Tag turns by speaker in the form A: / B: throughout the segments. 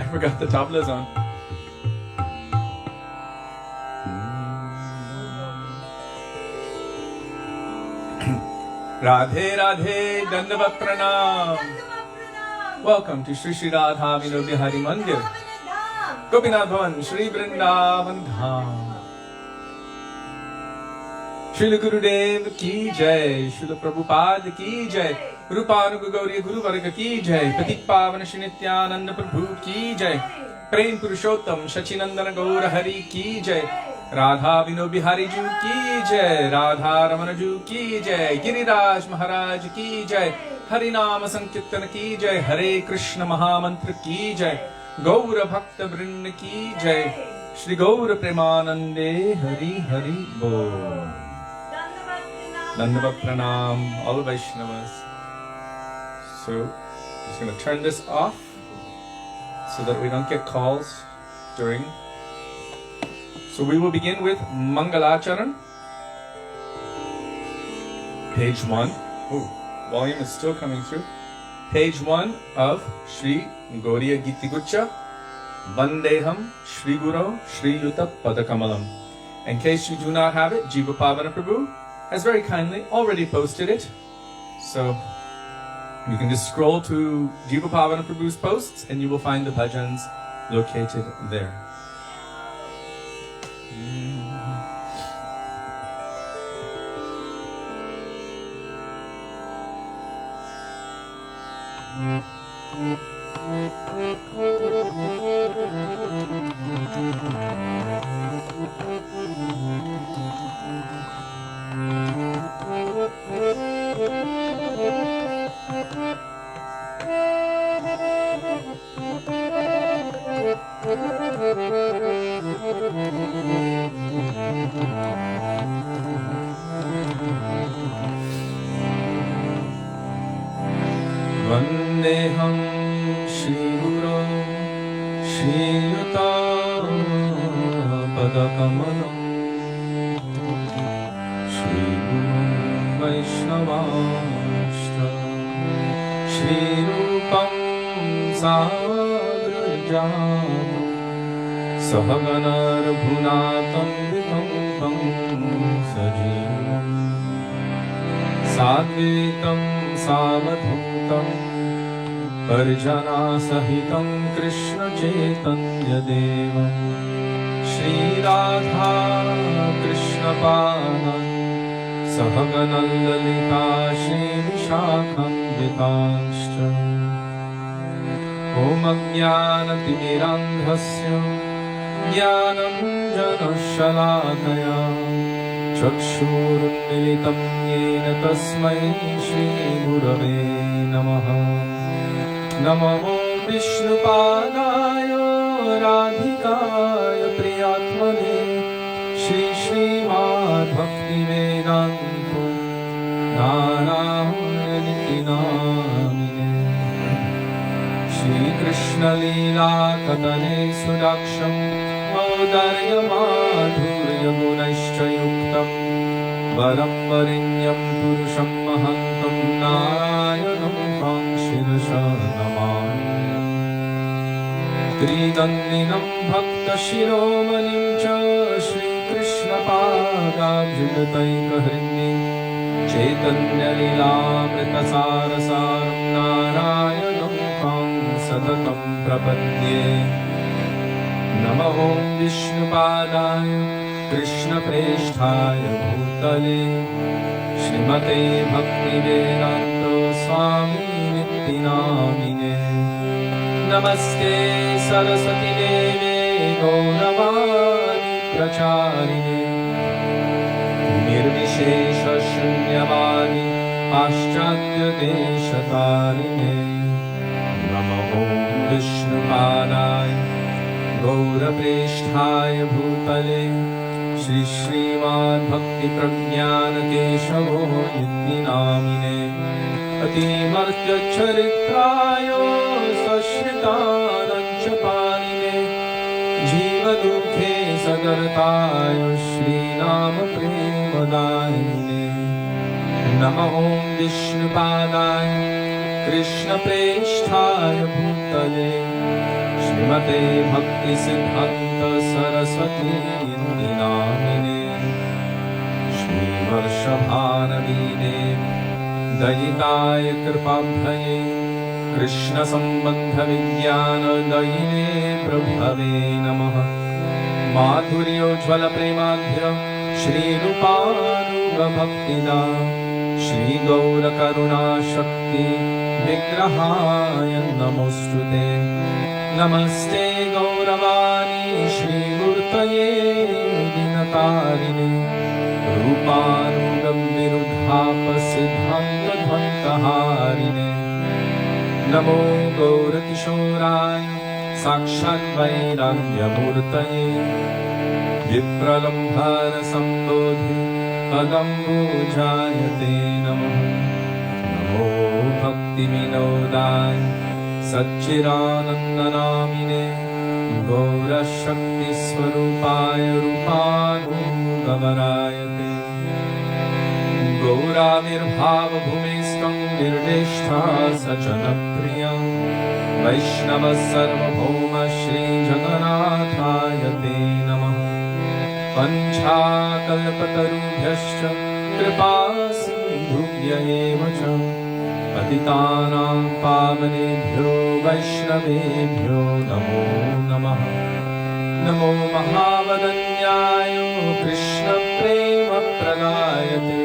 A: forgot the tablas on. Radhe Radhe Dandavat Pranam. Welcome to Shri Shri Radha Vinod Bihari Mandir, Gopinath Bhavan, Shri Vrindavan Dham. Srila Gurudev ki jai, Srila Prabhupada ki jai, Rupanuga Gauriya Guru Varga ki jai, Patik Pavana Shri Nityananda Prabhu ki jai, Prem Purushottam Shachinandana Gaura Hari ki jai, Radha Vinod Bihari Ju ki jai, Radha Ramana Ju ki jai, Giriraj Maharaj ki jai, Harinama Sankirtan ki jai, Hare Krishna Mahamantra ki jai, Gaura Bhakta Vrinda ki jai, Shri Gaura Premanande Hari Hari Bol. Dandavat Pranam, all Vaishnavas. So, just going to turn this off so that we don't get calls during. So we will begin with Mangalacharan, page 1. Ooh, volume is still coming through. Page 1 of Shri Gauriya Gitigucha, Vandeham Shri Guru Shri Yuta Padakamalam. In case you do not have it, Jiva Pavana Prabhu has very kindly already posted it. So you can just scroll to Jiva Pavana Prabhu's posts and you will find the bhajans located there. Vandeham Shri Guru Shri Yuta Padakamalam Shri Guru Vaishnavashta Shri Rupam Sagrajam Sahagana Raghunatham Vitam Sajivam Sadvitam Savadhutam Parjana Sahitam Krishna Chaitanya Devam Shri Radha Krishna Padan Sahagana Lalita Shri Vishakham Vitascha Om Ajnana Timirandhasya Jnanam Jana Shalakaya Chakshurunmilitam Yena Tasmai Shri Gurave Namaha Namo Vishnupadaya Radhikaya Priyatmane Shri Srimad Bhaktivedanta Narayana Namine Shri Krishna Leela Katane Sudaksham Audarya Madhurya Gunaishcha Yuktam Varam Varinyam Purusham Mahantam Narayanam Shirasha Namami Tridandinam Bhakta Shiromanim Cha Shri Krishna Padabhijataika Hrinni Chaitanya Lilamrita Sarasaram Narayanam Satatam Prapadye Namo Vishnupadaya Krishna Presthaya Bhutale Srimate Bhaktivedanta Swami Nityanamine Namaste Saraswati Deve Gauravani Pracharine Nirvishesha Shunyavani Paschatya Deshatarine Namo Vishnupadaya Gaura Presthaya Bhutale Shri Srimad Bhakti Pragyana Keshavo Nityanamine Atimartya Charitrayo Sashritananchapanine Jiva Dukhe Sagartayo Shri Nama Premadayine Namo Vishnupadaya Krishna Presthaya Bhutale श्रीमते भक्ति सिद्धांत सरस्वती नामिने श्रीवर्षभारवीने दयिताय कृपाभये कृष्ण संबंध विज्ञान दयिने प्रभवे नमः। माधुर्योज्वल प्रेमाभ्य श्रीरूपानुग भक्तिदा श्री गौर करुणा शक्ति विग्रहाय नमोस्तुते। नमस्ते गौरवाणी श्रीमूर्तये दिनकारिणे रूपानुगं विरुद्धाप सिद्धान्तध्वन्तहारिणे। नमो गौरकिशोराय साक्षात् वैराग्यमूर्तये विप्रलम्भन संबोधि पदम्बुजायते नमः। नमो भक्तिविनोदाय सच्चिदानन्दनामिने गौरशक्तिस्वरूपाय रूपानुगमनायते। गौराविर्भावभूमिस्त्वं निर्देष्टा सजनप्रिया वैष्णव सार्वभौम श्रीजगन्नाथाय ते नमः। पञ्चाकल्पतरुभ्यश्च कृपासिन्धुभ्य एव च पतितानां पावनेभ्यो वैष्णवेभ्यो नमो नमः। नमो महावदन्याय कृष्णप्रेमप्रदायते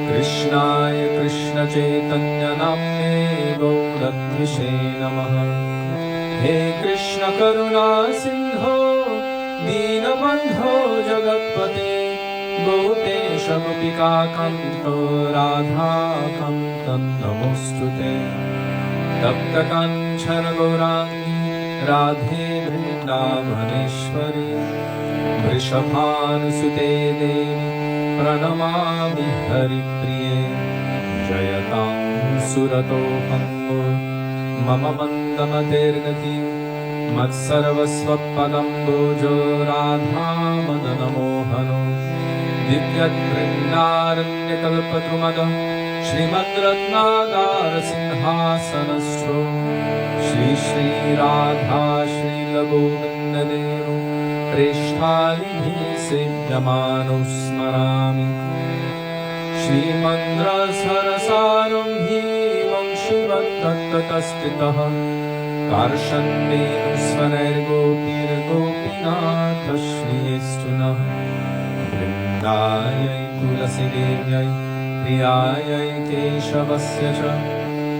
A: कृष्णाय कृष्णचैतन्यनाम्ने गौरद्विषे नमः। हे कृष्ण करुणा सिन्धो दीनबन्धो जगत्पते गोपेश गोपिकान्तो राधाकान्त नमोऽस्तुते। तप्तकाञ्चन गौराङ्गी राधे वृन्दावनेश्वरी वृषभानुसुते देवी प्रणमामि हरिप्रिये। जयतां सुरतो भङ्गो मम मन्दमतिर्गति मत्सर्वस्वपदम्बोजो राधामदनमोहनो दिव्यवृन्दारण्यकल्पद्रुमदः श्रीमद्रत्नागारसिंहासनस्थो श्री श्रीराधा श्रीलगोविन्ददेवो प्रेष्ठालिभिः सेव्यमानो स्मरामि। श्रीमन्द्रसरसारम्भी वंशिवत्ततस्थितः कार्षन्वेणुस्वरैर्गोपीर्गोपीनाथ श्रीस्तुनः। वृन्दायै तुलसीदेव्यै प्रियायै केशवस्य च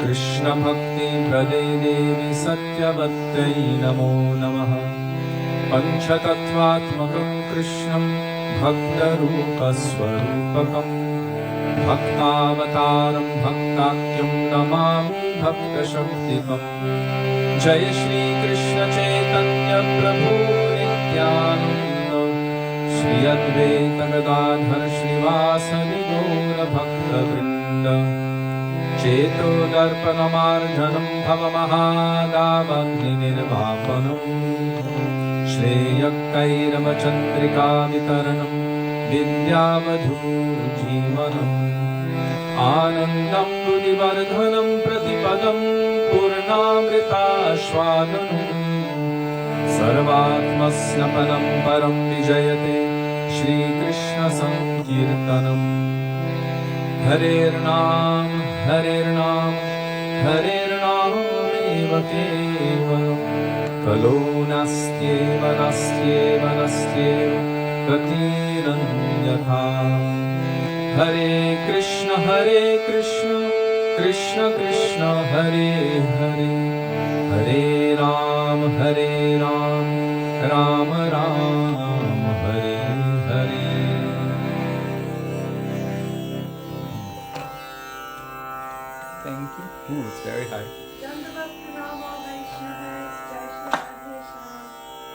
A: कृष्णभक्तिप्रदे देवी सत्यवत्यै नमो नमः। पञ्चतत्त्वात्मकं कृष्णं भक्तरूपस्वरूपकम् भक्तावतारं भक्ताख्यं नमामि भक्तशक्तिकम्। जय श्री कृष्ण चैतन्य प्रभु नित्यानंद श्री अद्वैत गदाधर श्रीवासदि गौर भक्तवृंद। चेतो दर्पणमार्जनं भवमहादावग्निर्वापनं श्रेयकैरवचन्द्रिका वितरणं विद्यावधूजीवनम्। आनन्दं बुद्धिवर्धनं प्रतिपदं पूर्णामृतास्वादनं सर्वात्मस्नपनं परं विजयते श्रीकृष्णसङ्कीर्तनम्। हरेर्नाम हरेर्नाम हरेर्नामेव केवलं कलो नास्त्येव नास्त्येव नास्त्येव गतिरन्यथा। हरे Krishna Krishna Krishna Hare Hare Hare Ram Ram Ram Hare Hare. Thank you. Ooh, it's very high.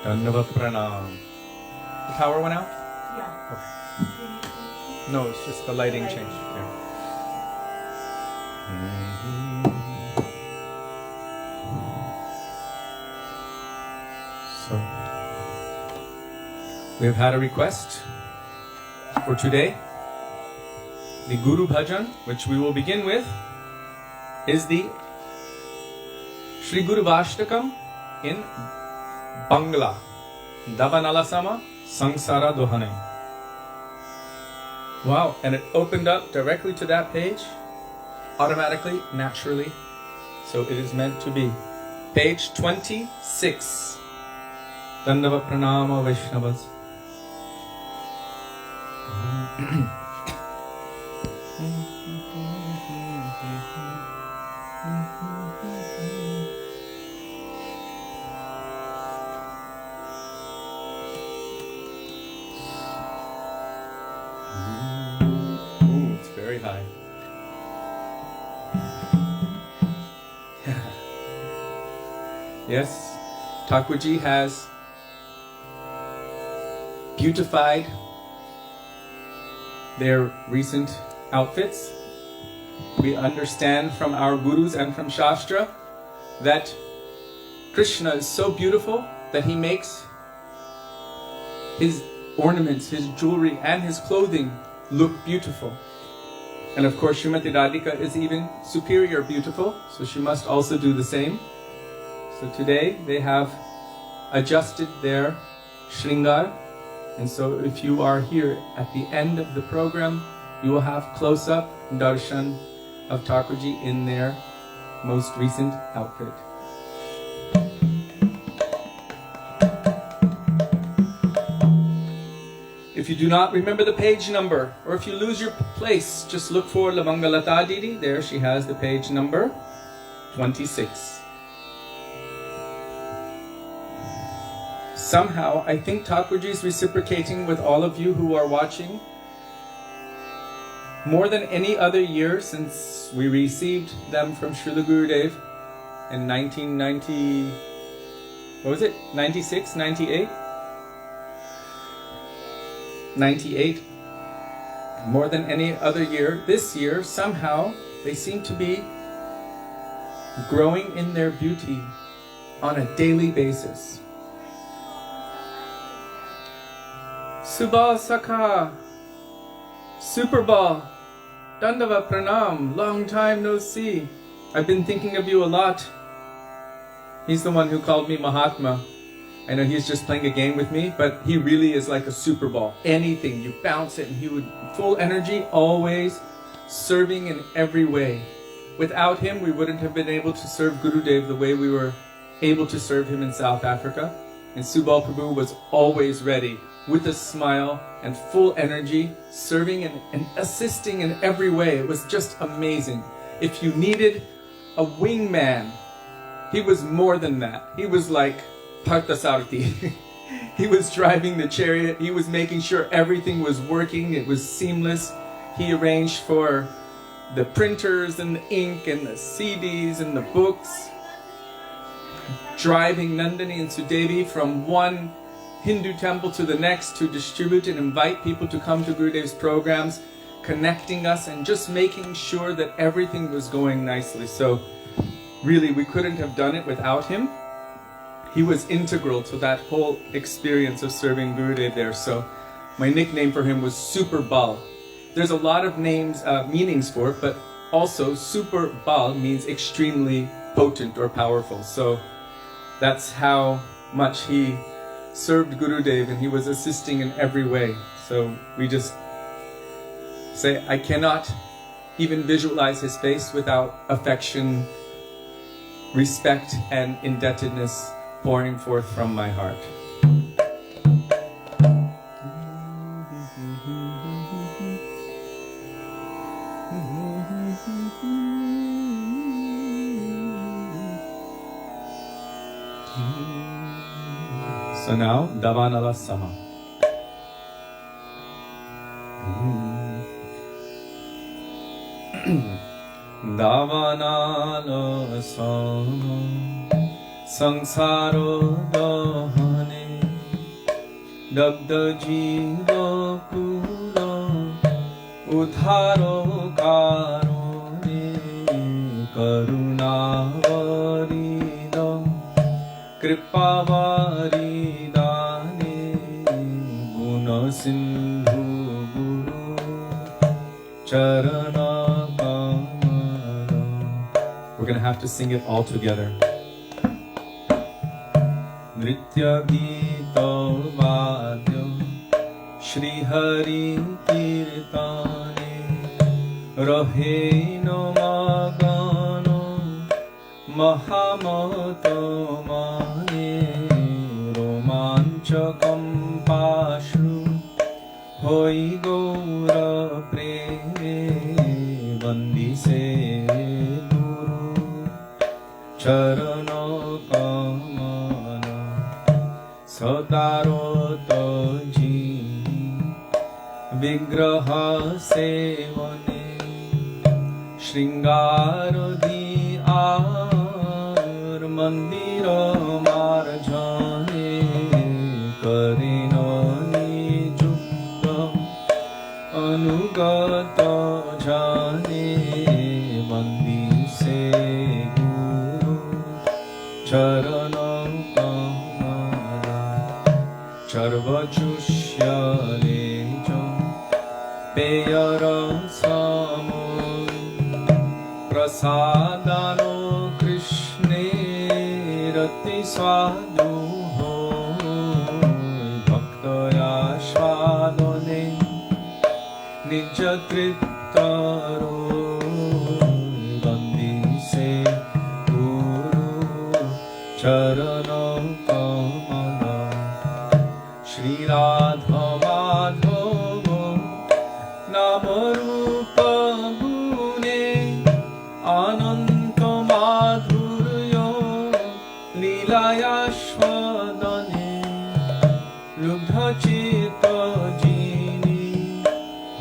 A: Dandavat pranam. The power went out?
B: Yeah.
A: Okay. No, it's just the lighting changed. Yeah. So, we've had a request for today. The Guru Bhajan, which we will begin with, is the Sri Guru Vashtakam in Bangla. Davanalasama Sangsara Dohane. Wow, and it opened up directly to that page, automatically, naturally. So it is meant to be. Page 26. Dandava Pranama Vaishnavas. It's very high. Yes, Thakurji has beautified their recent outfits. We understand from our gurus and from Shastra that Krishna is so beautiful that he makes his ornaments, his jewelry and his clothing look beautiful. And of course Srimati Radhika is even superior beautiful, so she must also do the same. So today they have adjusted their shringar, and so if you are here at the end of the program, you will have close-up darshan of Thakurji in their most recent outfit. If you do not remember the page number, or if you lose your place, just look for Lamangalata Didi. There she has the page number 26. Somehow, I think Thakurji is reciprocating with all of you who are watching more than any other year since we received them from Srila Gurudev in 1990, what was it, 96, 98? 98. More than any other year. This year, somehow, they seem to be growing in their beauty on a daily basis. Subal Sakha, Super Ball, Dandava Pranam, long time no see. I've been thinking of you a lot. He's the one who called me Mahatma. I know he's just playing a game with me, but he really is like a super ball. Anything, you bounce it and he would, full energy, always serving in every way. Without him, we wouldn't have been able to serve Gurudev the way we were able to serve him in South Africa. And Subal Prabhu was always ready, with a smile and full energy, serving and assisting in every way. It was just amazing. If you needed a wingman, he was more than that. He was like Parthasarthi. He was driving the chariot. He was making sure everything was working. It was seamless. He arranged for the printers and the ink and the CDs and the books. Driving Nandini and Sudevi from one Hindu temple to the next to distribute and invite people to come to Gurudev's programs, connecting us and just making sure that everything was going nicely. So really, we couldn't have done it without him. He was integral to that whole experience of serving Gurudev there. So my nickname for him was Super Bal. There's a lot of names, meanings for it, but also Super Bal means extremely potent or powerful. So that's how much he served Gurudev, and he was assisting in every way. So we just say, I cannot even visualize his face without affection, respect, and indebtedness pouring forth from my heart. So now, Davanala Sama. Davanala Sama Sangsaro Dahane Dagda Jiva Pura Udharo Karone Karuna Varida Kripavari Dane Guna Sindhu Guru Charana Kamara. We're going to have to sing it all together. नृत्य गीत वाद्य श्री हरि कीर्तने रहे न मगन महामत मने रोमाञ्चकम्पाश्रु होई गौर प्रेमे वन्दिसे गुरु चरण कमल सदारत जी विग्रह सेवने श्रृंगार दियार मंदिर मार्जने करेन निजुक्त अनुगत जाने वन्दिसे गुरु चरण कमल चर्वचुष्यले पेयरसमो प्रसादानो कृष्णेरति स्वादु भक्तयास्वादने निज तृप्तरो वन्दिसे गुरु चरण कमल श्रीराधा माधव नाम रूप गुणे अनंत माधुर्य लीलायास्वादने लुब्ध चित्त जिनी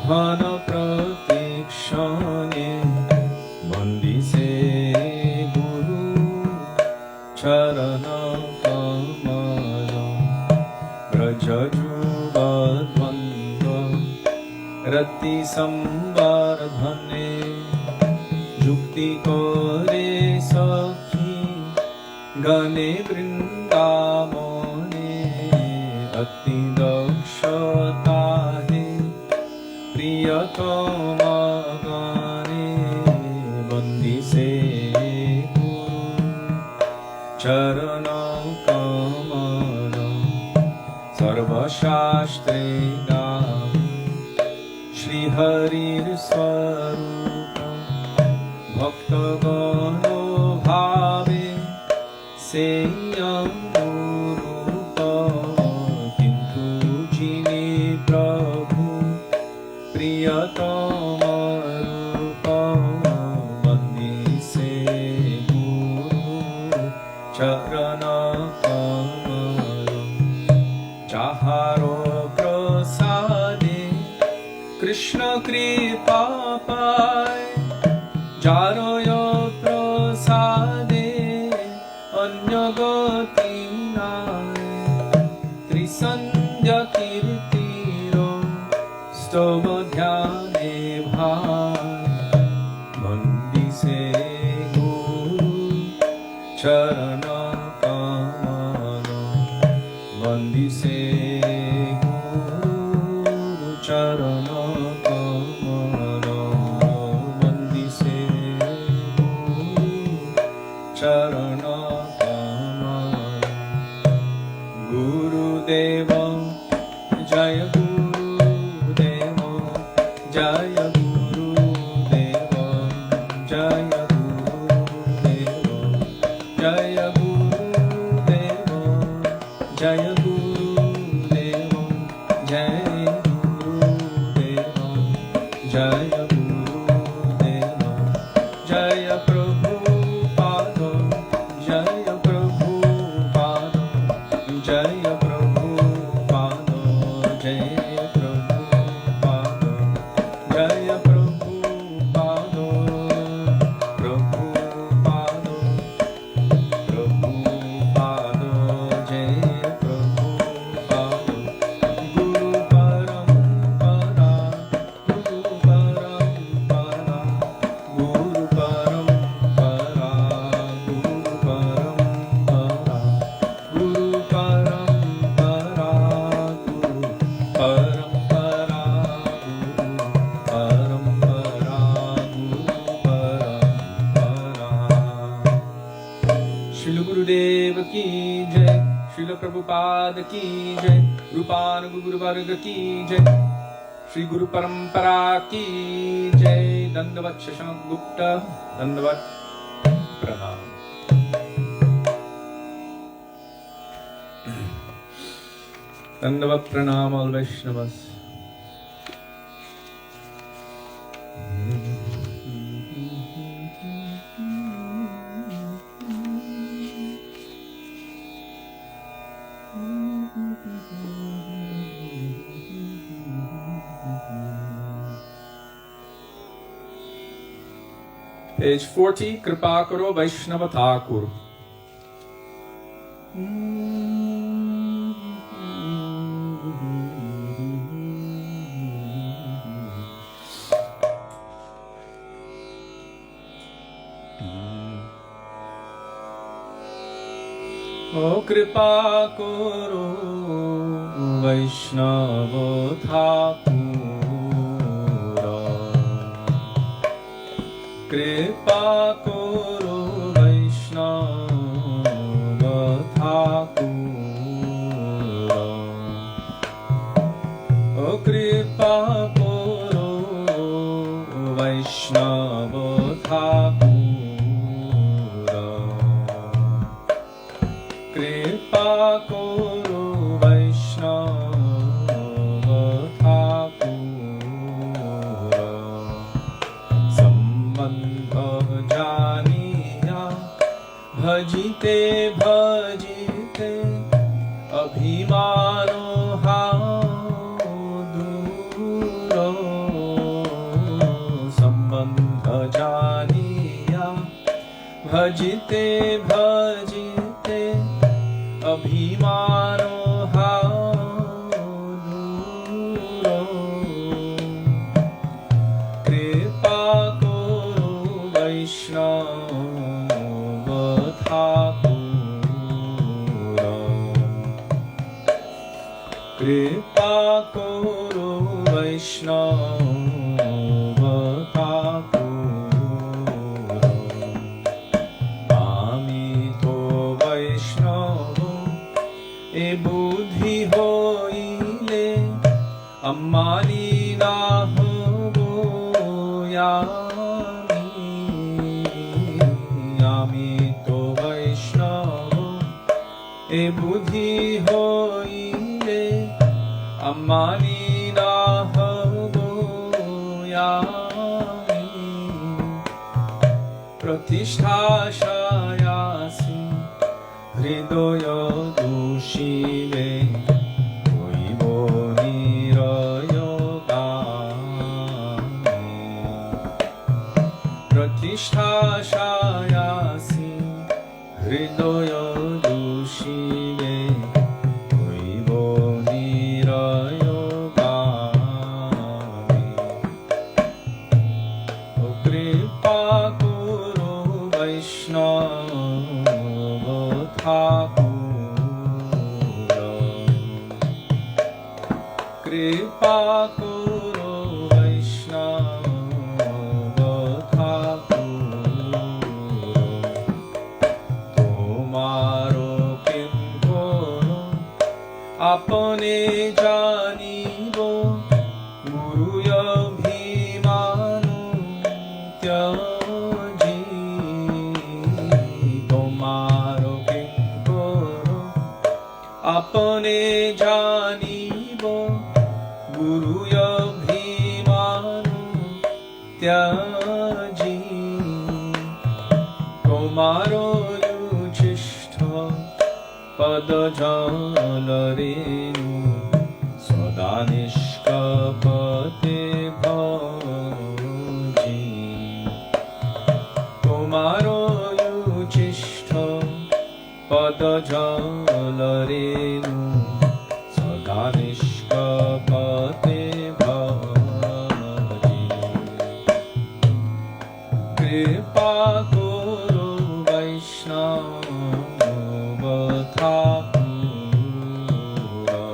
A: हन प्रतीक्षणे वन्दिसे गुरु चरण कमल ब्रज जुगद्वन्द्व रति संवर्धने जुक्ति करे सखी गणे वृंदावने अति दक्षता है प्रियतम गणे वन्दिसे गुरु चरण कमल सर्वशास्त्रे श्री हरिर स्वरूप भक्तगणो भावे सेयरूप किंतु जिने प्रभु प्रियतम रूप वन्दिसे गुरु चरण कमल चाहारो प्रसादे कृष्ण कृपा पाय जारय प्रसादे अन्य गति नाय त्रिसंध्या कीर्तिरो स्तव ध्याने भाय वन्दिसे गुरु चरण कमल वन्दिसे गुरु चरण कमल वन्दिसे गुरु चरण कमल गुरुदेव जय गुरुदेव जय गुरुदेव जय गुरुदेव जय गुरुदेव जय गुरुदेव जय गुरुदेव जय गुरुदेव जय प्रभुपाद जय प्रभुपाद जय प्रभुपाद जय प्रभुपाद जय प्रभुपाद प्रभुपाद प्रभुपाद जय प्रभुपाद गुरु परंपरा गुरु परंपरा गुरु परंपरा गुरु परंपरा गुरु परंपरा गुरु परंपरा गुरु परंपरा गुरु परंपरा। श्री गुरुदेव की जय। Srila Prabhupada ki jai, Rupanuga Guru Varga ki jai, Shri Guru Parampara ki jai, Dandavat Shashank Gupta, Dandavat Pranam. Dandavat Pranam all Vaishnavas. Page 40, Kripa Karo Vaishnava Thakur. O Kripa Karo Vaishnava Thakur. Kripa Karo Vaishnava Thakura. O Kripa Karo Vaishnava Thakura. Kripa Karo Vaishnava Thakura. Janiya bhajite bhajite abhimano duro. Sambandha janiya bhajite bhajite abhimano duro. Kripa Vaishnava Thakura. Kripa Karo Vaishnava Thakura. Ami to Vaishnava e buddhi hoile ammani na hobo ya. E buddhi hoile ammani na hobo yami. Pratishtha shayasi hridoya dushive hoibo nirayogami. Pratishtha shayasi hridoya Shive Hoibo Nirayogami. O Kripa Karo Vaishnava Thakura. Kripa Karo Vaishnava Thakura. Tomaro apne janibo guru abhimanu tyaji. Tomaro kinkoro apne janibo guru abhimanu tyaji. Tomaro yuchishta Padajalarenu Swadanishkapate bhaji. Tomaro yuchishta Padajalarenu Swadanishkapate bhaji. Kripa Karo Vaishnava Thakura.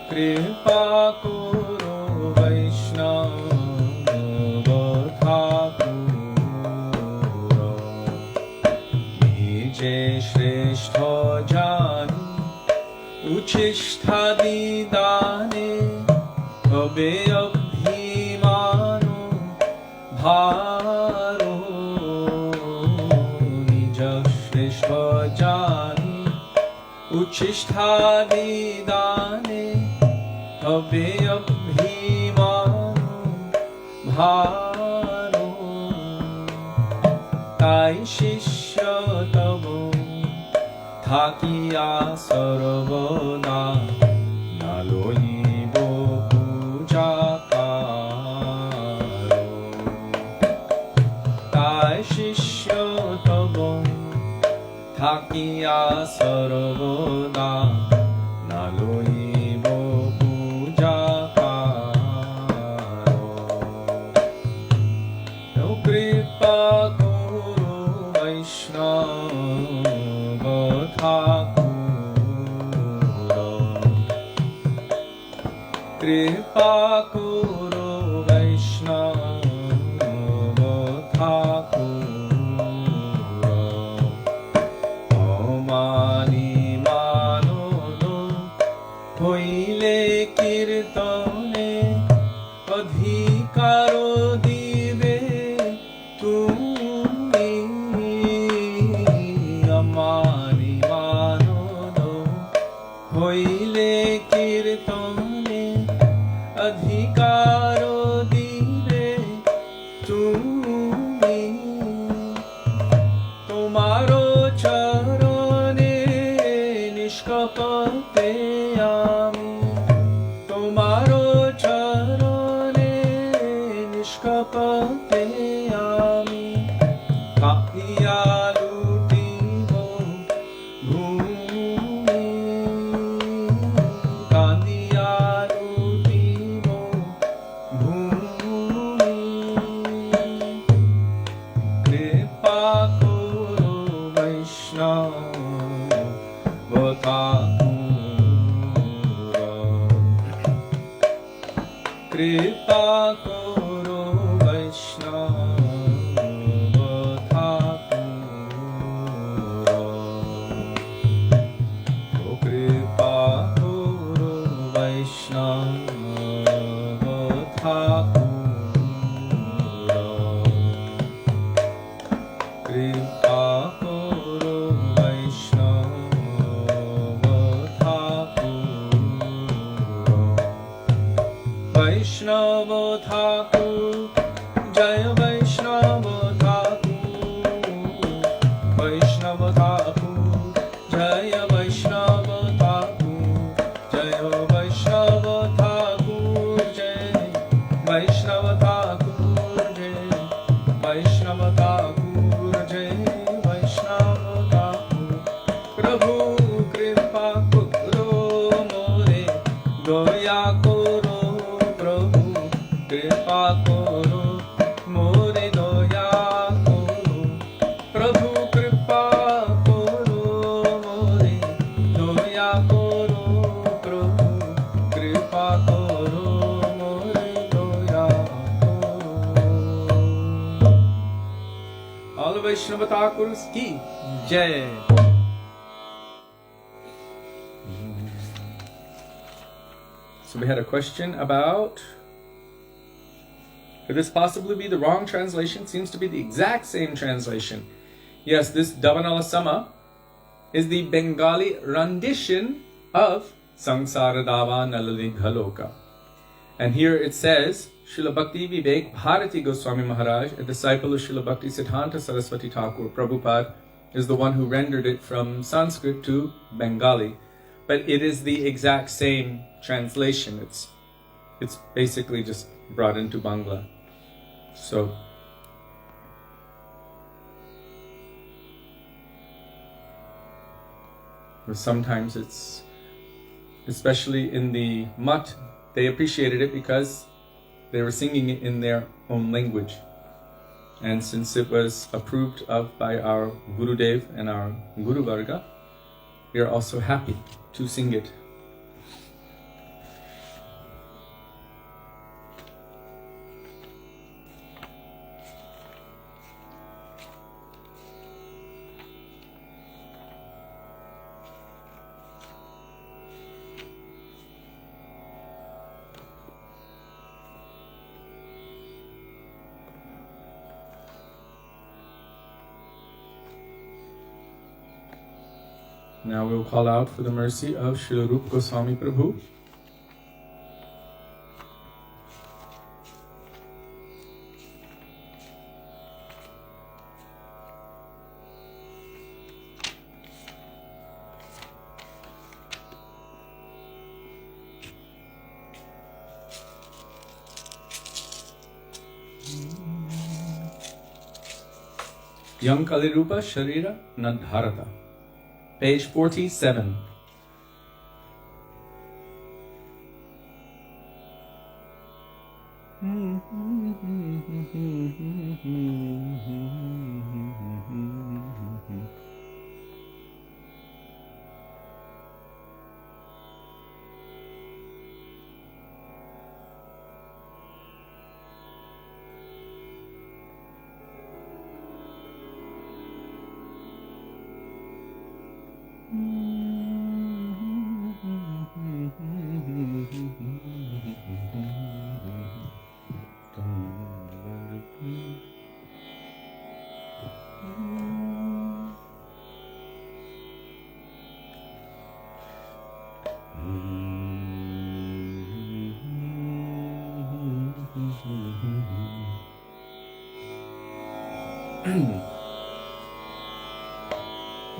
A: Kripa Karo Vaishnava Thakura. Ki jai শ্রেষ্ঠ জানি উচ্ছিষ্টাদি দানে হবে অভিমান ভারো নিজ শ্রেষ্ঠ জানি উচ্ছিষ্টাদি দানে হবে অভিমান ভারো তাই শিষ্য তব থাকিয়া সর্বদা না লইব পূজা কারো তাই শিষ্য তব থাকিয়া সর্বদা না লইব পূজা কারো কৃপা করো বৈষ্ণব ঠাকুর কৃপা করো বৈষ্ণব ঠাকুর অমানি মানদ হইলে কীর্তনে অধিকার দিবে তুমি অমানি মানদ হইলে কীর্তনে অধিকার দিবে তুমি তোমারো চরণে নিষ্কপটে আমি তোমারো চরণে নিষ্কপটে আমি কাঁপিয়া লুটিব ভূমি কাঁদিয়া লুটিব ভূমি কৃপা করো বৈষ্ণব ঠাকুর কৃপা করো বৈষ্ণব ঠাকুর কৃপা করো বৈষ্ণব ঠাকুর কৃপা করো বৈষ্ণব ঠাকুর বৈষ্ণব ঠাকুর জয় বৈষ্ণব ঠাকুর বৈষ্ণব ঠাকুর জয় বৈষ্ণব ঠাকুর জয় বৈষ্ণব ঠাকুর জয় বৈষ্ণব ঠাকুর জয় বৈষ্ণব ঠাকুর জয় বৈষ্ণব ঠাকুর প্রভু কৃপা করো মোরে দয়া করো প্রভু কৃপা করো মোরে দয়া করো প্রভু কৃপা করো মোরে দয়া করো প্রভু কৃপা করো মোরে দয়া করো All Vaishnava Thakurs ki jai. So we had a question about could this possibly be the wrong translation? Seems to be the exact same translation. Yes, this Davanala Sama is the Bengali rendition of Sangsara Dava Nalaligha Loka. And here it says, Srila Bhakti Vivek Bharati Goswami Maharaj, a disciple of Srila Bhakti Siddhanta Saraswati Thakur, Prabhupada, is the one who rendered it from Sanskrit to Bengali. But it is the exact same translation. It's basically just brought into Bangla. So sometimes it's, especially in the Mutt, they appreciated it because they were singing it in their own language. And since it was approved of by our Gurudev and our Guru Varga, we are also happy to sing it. Now we'll call out for the mercy of Srila Rupa Goswami Prabhu. Yam Kalirupa Sharira Nadharata. Page 47.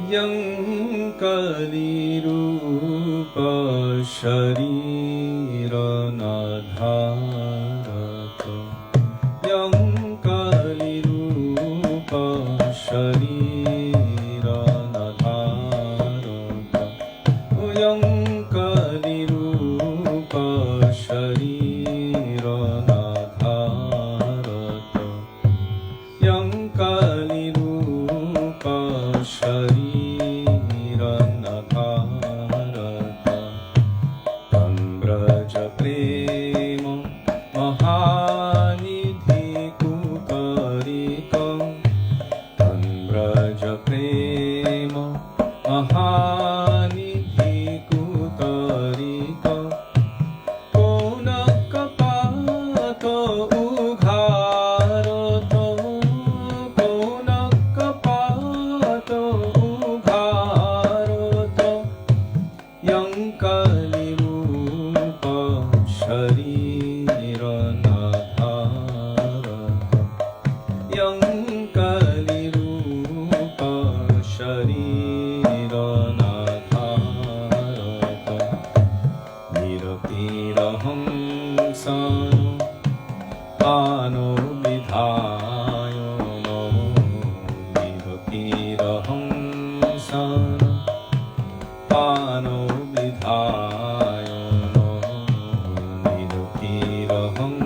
A: Yang Kalirupa Sharira Nadharata. Yang Kalirupa Sharira Nadharata. Yang Kalirupa Sharira Nadharata. Yang Kalirupa Sharira Nadharata. Tam Braja Prema Mahanidhi Kukarika. Tam Braja Prema Mahanidhi Kukarika. Konakapato Ugharata. Konakapato Ugharata. Yang Kalirupa Sharira Nadharata. Yang Kalirupa Sharira Nadharata. Nirapiraham Sano Pano Vidhayono. Nirapiraham Sano Pano Vidhayono. Nirapiraham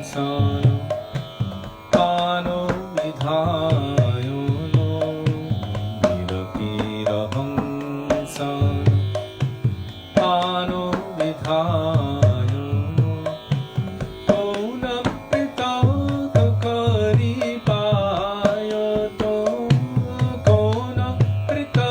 A: Sano Pano Vidhayono. Nirapiraham Sano Pano Vidhayono. Konapita Karipayato. Konapita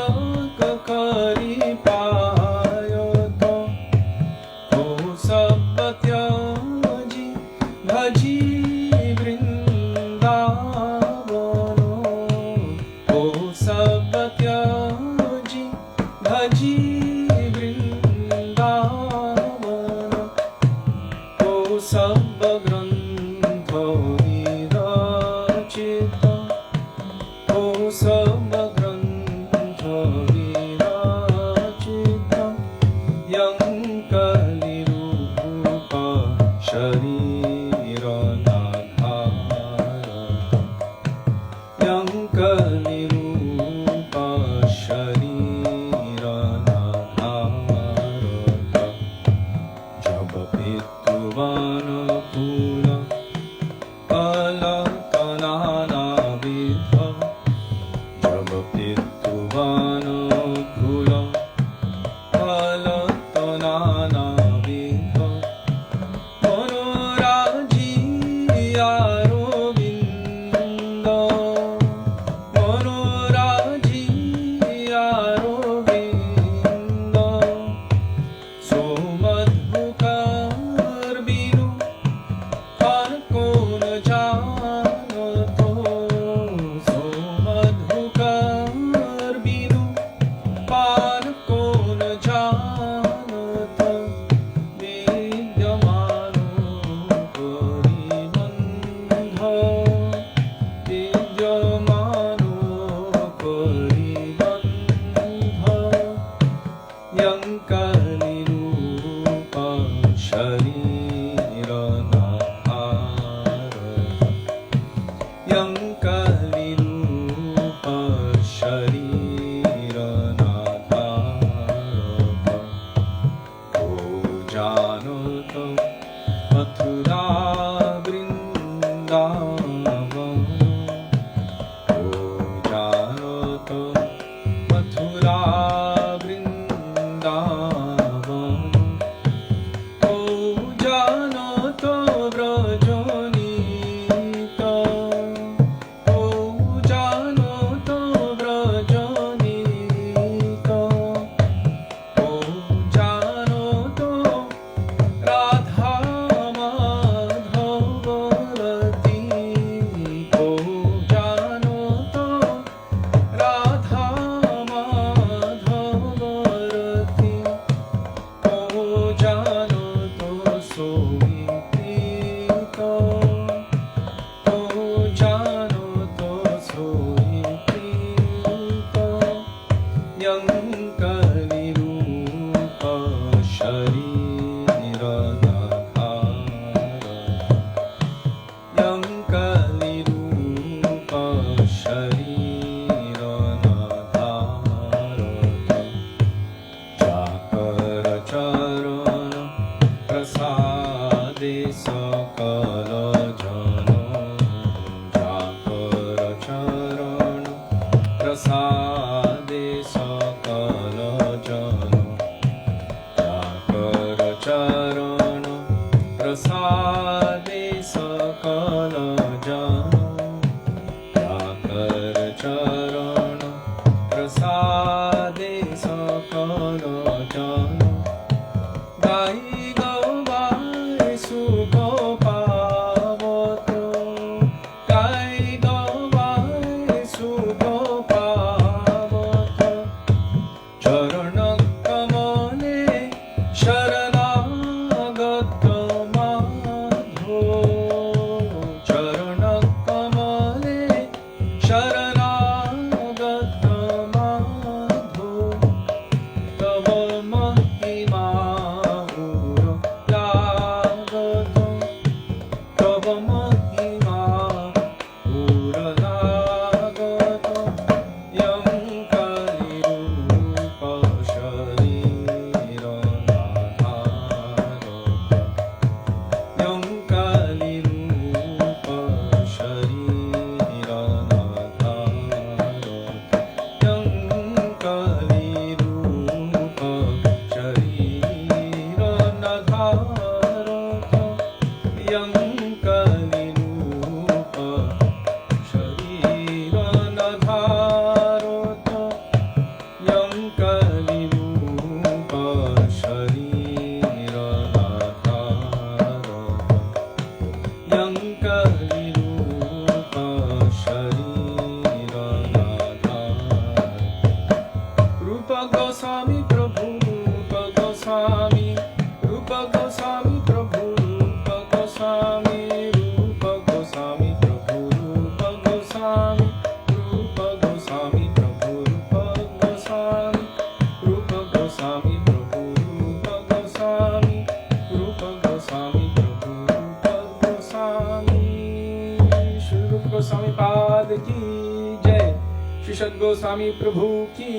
A: Goswami प्रभु की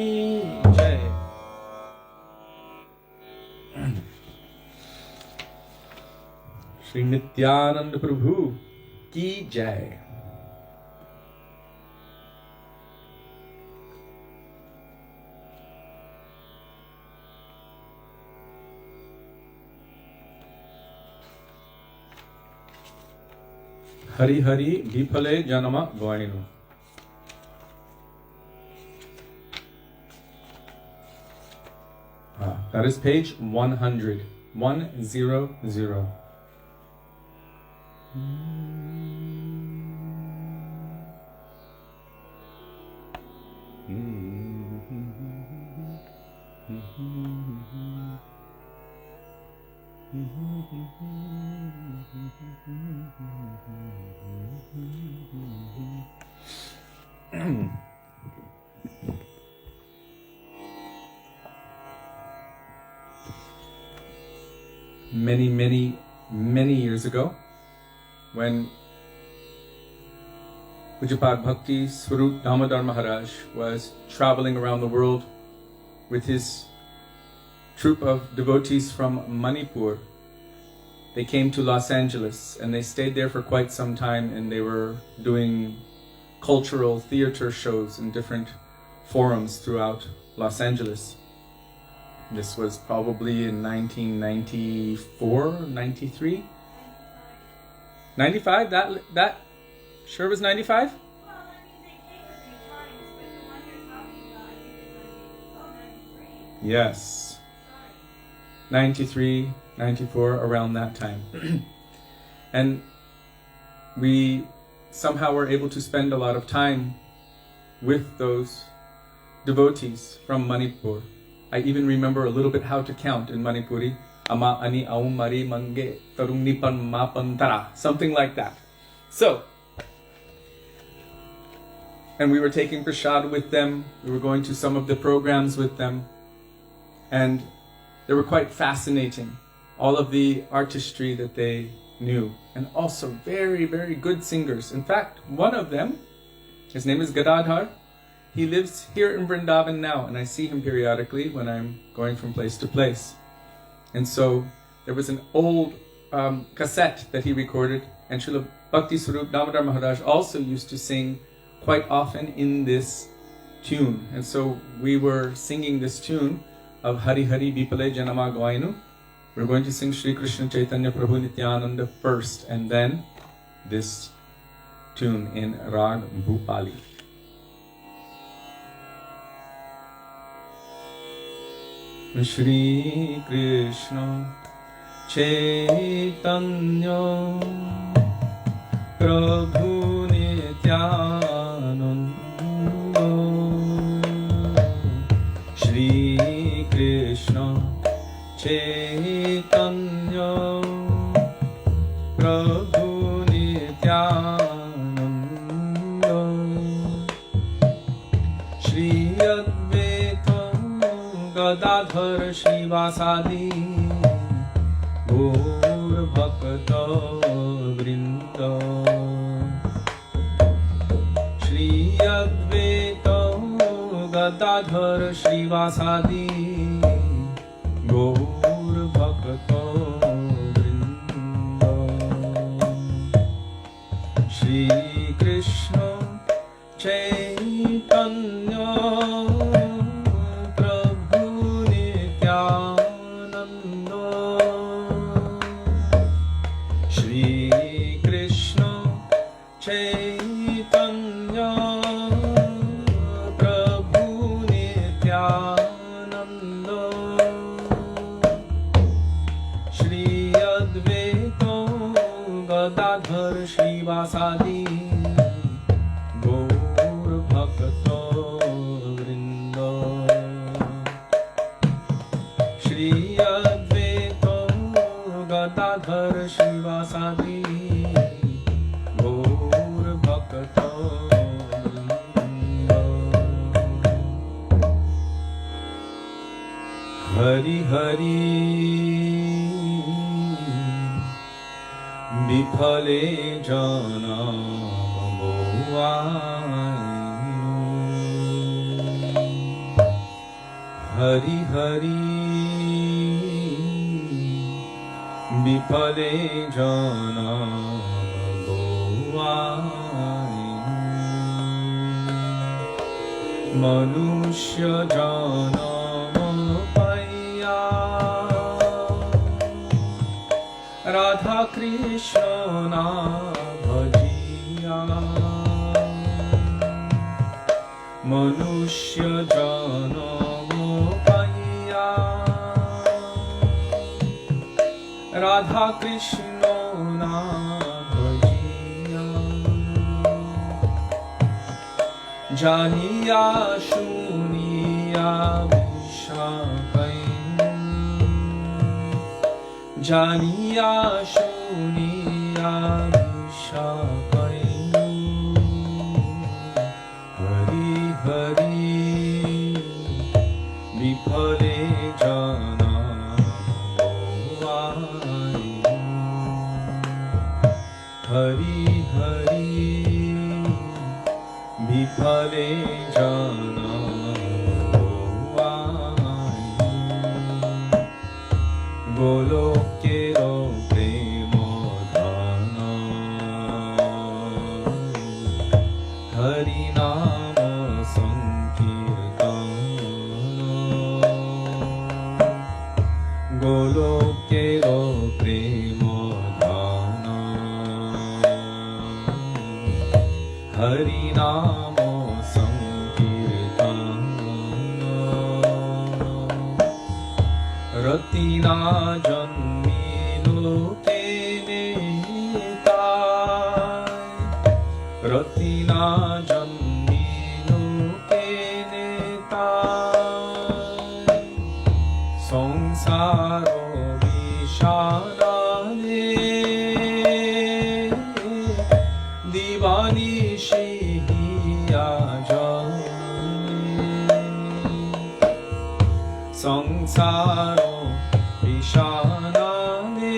A: जय। श्री नित्यानंद प्रभु की जय। हरि हरि विफले जन्म गणिनु। That is page 100. 100. Many years ago, when Pujapad Bhakti Swarup Damodar Maharaj was traveling around the world with his troop of devotees from Manipur, they came to Los Angeles and they stayed there for quite some time, and they were doing cultural theater shows in different forums throughout Los Angeles. This was probably in 1994, 93, 95. That sure was 95.
B: Well, I mean, they came a few times, but the one you're talking about, I think is 93.
A: Yes,
B: Sorry.
A: 93, 94, around that time. And we somehow were able to spend a lot of time with those devotees from Manipur. I even remember a little bit how to count in Manipuri. Ama ani aum mari mange tarung nipan mapan tara. Something like that. So, and we were taking prasad with them. We were going to some of the programs with them. And they were quite fascinating. All of the artistry that they knew. And also very, very good singers. In fact, one of them, his name is Gadadhar. He lives here in Vrindavan now, and I see him periodically when I'm going from place to place. And so there was an old cassette that he recorded, and Srila Bhakti Swarup Damodar Maharaj also used to sing quite often in this tune. And so we were singing this tune of Hari Hari Bipale Janama Gwainu. We're going to sing Sri Krishna Chaitanya Prabhu Nityananda first, and then this tune in Rag Bhupali. Shri Krishna Chaitanya Prabhu Nityananda Shri Krishna Chaitanya Prabhu Nityananda Shri Advaita Gadadhar Shivasadi Gaur Bhakta Vrinda Shri Advaita Gadadhar Shivasadi Gaur Bhakta Vrinda Shri Krishna Chaitanya Shivasadi Gaur Bhakta Vrinda Shri Advaita Gadadhar Shivasadi Gaur Bhakta Vrinda Hari Hari Bipale Jana Bhuvainu Hari Hari Bipale Jana Bhuvainu Manushya Jana Radha Krishna Bhajiya Manushya Janam Paiya Radha Krishna Bhajiya Janiya Shuniya Vishakai Janiya Shuniya Vishakainu Hari Hari Bipale Jana Bhuvainu Hari Hari Bipale Jana Bhuvainu Bolo Hari Nama Sankirtana গোলকের প্রেম ধান হরি নাম সংকীর্তন রতি না জন্মিলো কেনে তাই রতি না জন্মিলো কেনে তাই সংসার বিষাদানে দিবানিশি হিয়া জলে সংসার বিষাদানে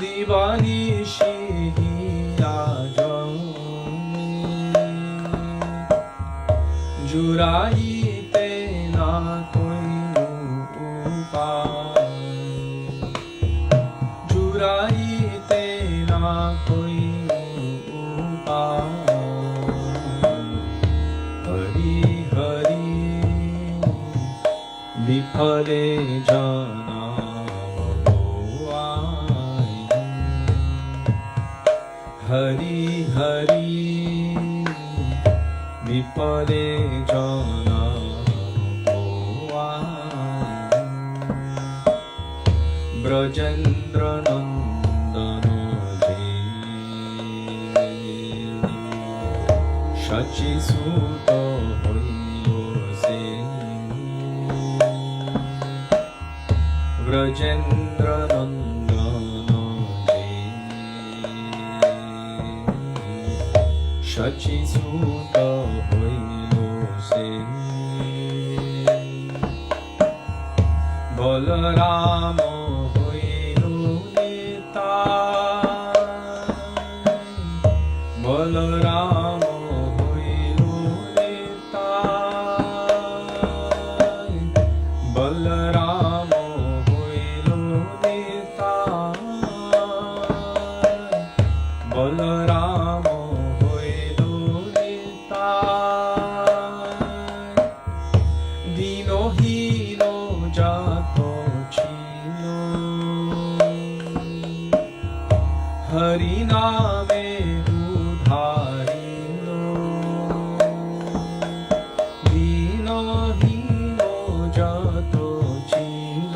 A: দিবানিশি হিয়া জলে জুড়াইতে না কইনো উপায় জুড়াইতে না কইনো উপায় হরি হরি বিফলে জনাম গোয়াই হরি হরি বিফলে জনাম গোয়াই ব্রজেন্দ্র নন্দন যে শচী সুত হইল সে ব্রজেন্দ্র নন্দন যে শচী সুত হইল সে বলরাম হইল নিতাই বলরাম হইল নিতাই বলরাম হইল নিতাই বলরাম হইল নিতাই দীনহীন জাত ছিল হরি নামে উদ্ধারিল দীনহীন জাত ছিল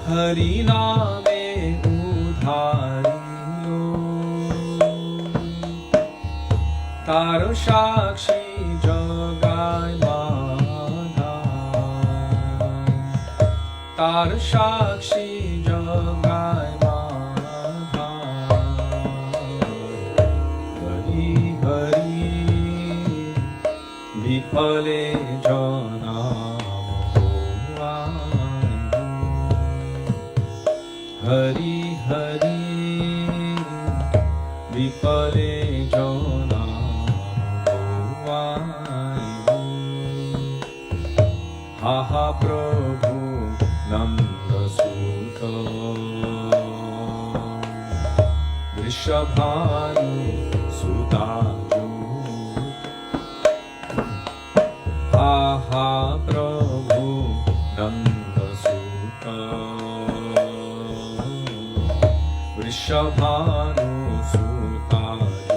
A: হরি নামে উদ্ধারিল তার সাক্ষী জগায় মাধায় তার সাক্ষী জগায় মাধায় হরি হরি বিফলে জনাম গোয়াই হরি হরি বিফলে জনাম গোয়াই হাহা প্রভু নন্দ সুত বৃষভানু সুতাজু হাহা প্রভু নন্দ সুত বৃষভানু সুতাজুত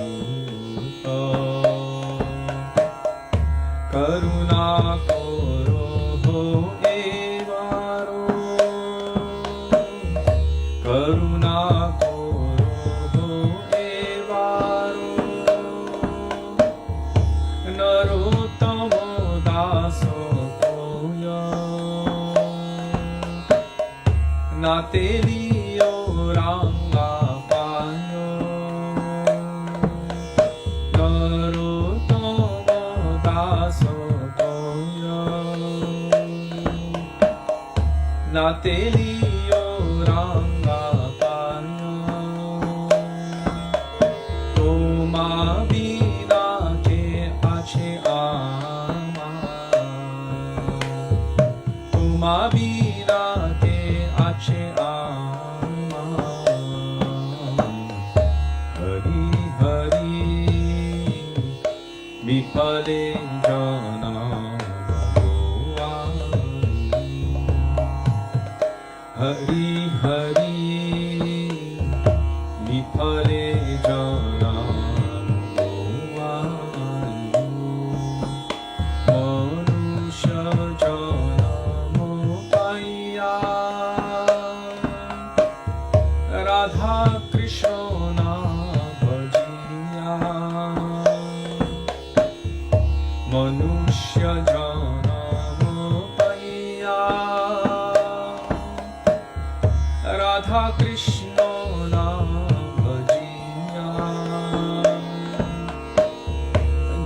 A: করুণা করো হো এবারো করুণা করো হো এবারো নরোত্তম দাস কোয় নাতে লিও রাঙ্গা পায় নরোত্তম দাস কোয় নাতে লিও রাঙ্গা পায় তোমা বিনা কে আছে আমার তোমা বিনা কে আছে আমার হরি হরি বিফলে জনাম Hari Hari Vipale Jana Manusha Jana Mopaya Radha Krishna Bhajiya Manushya Jana Mopaya Radha Krishna Bhajiya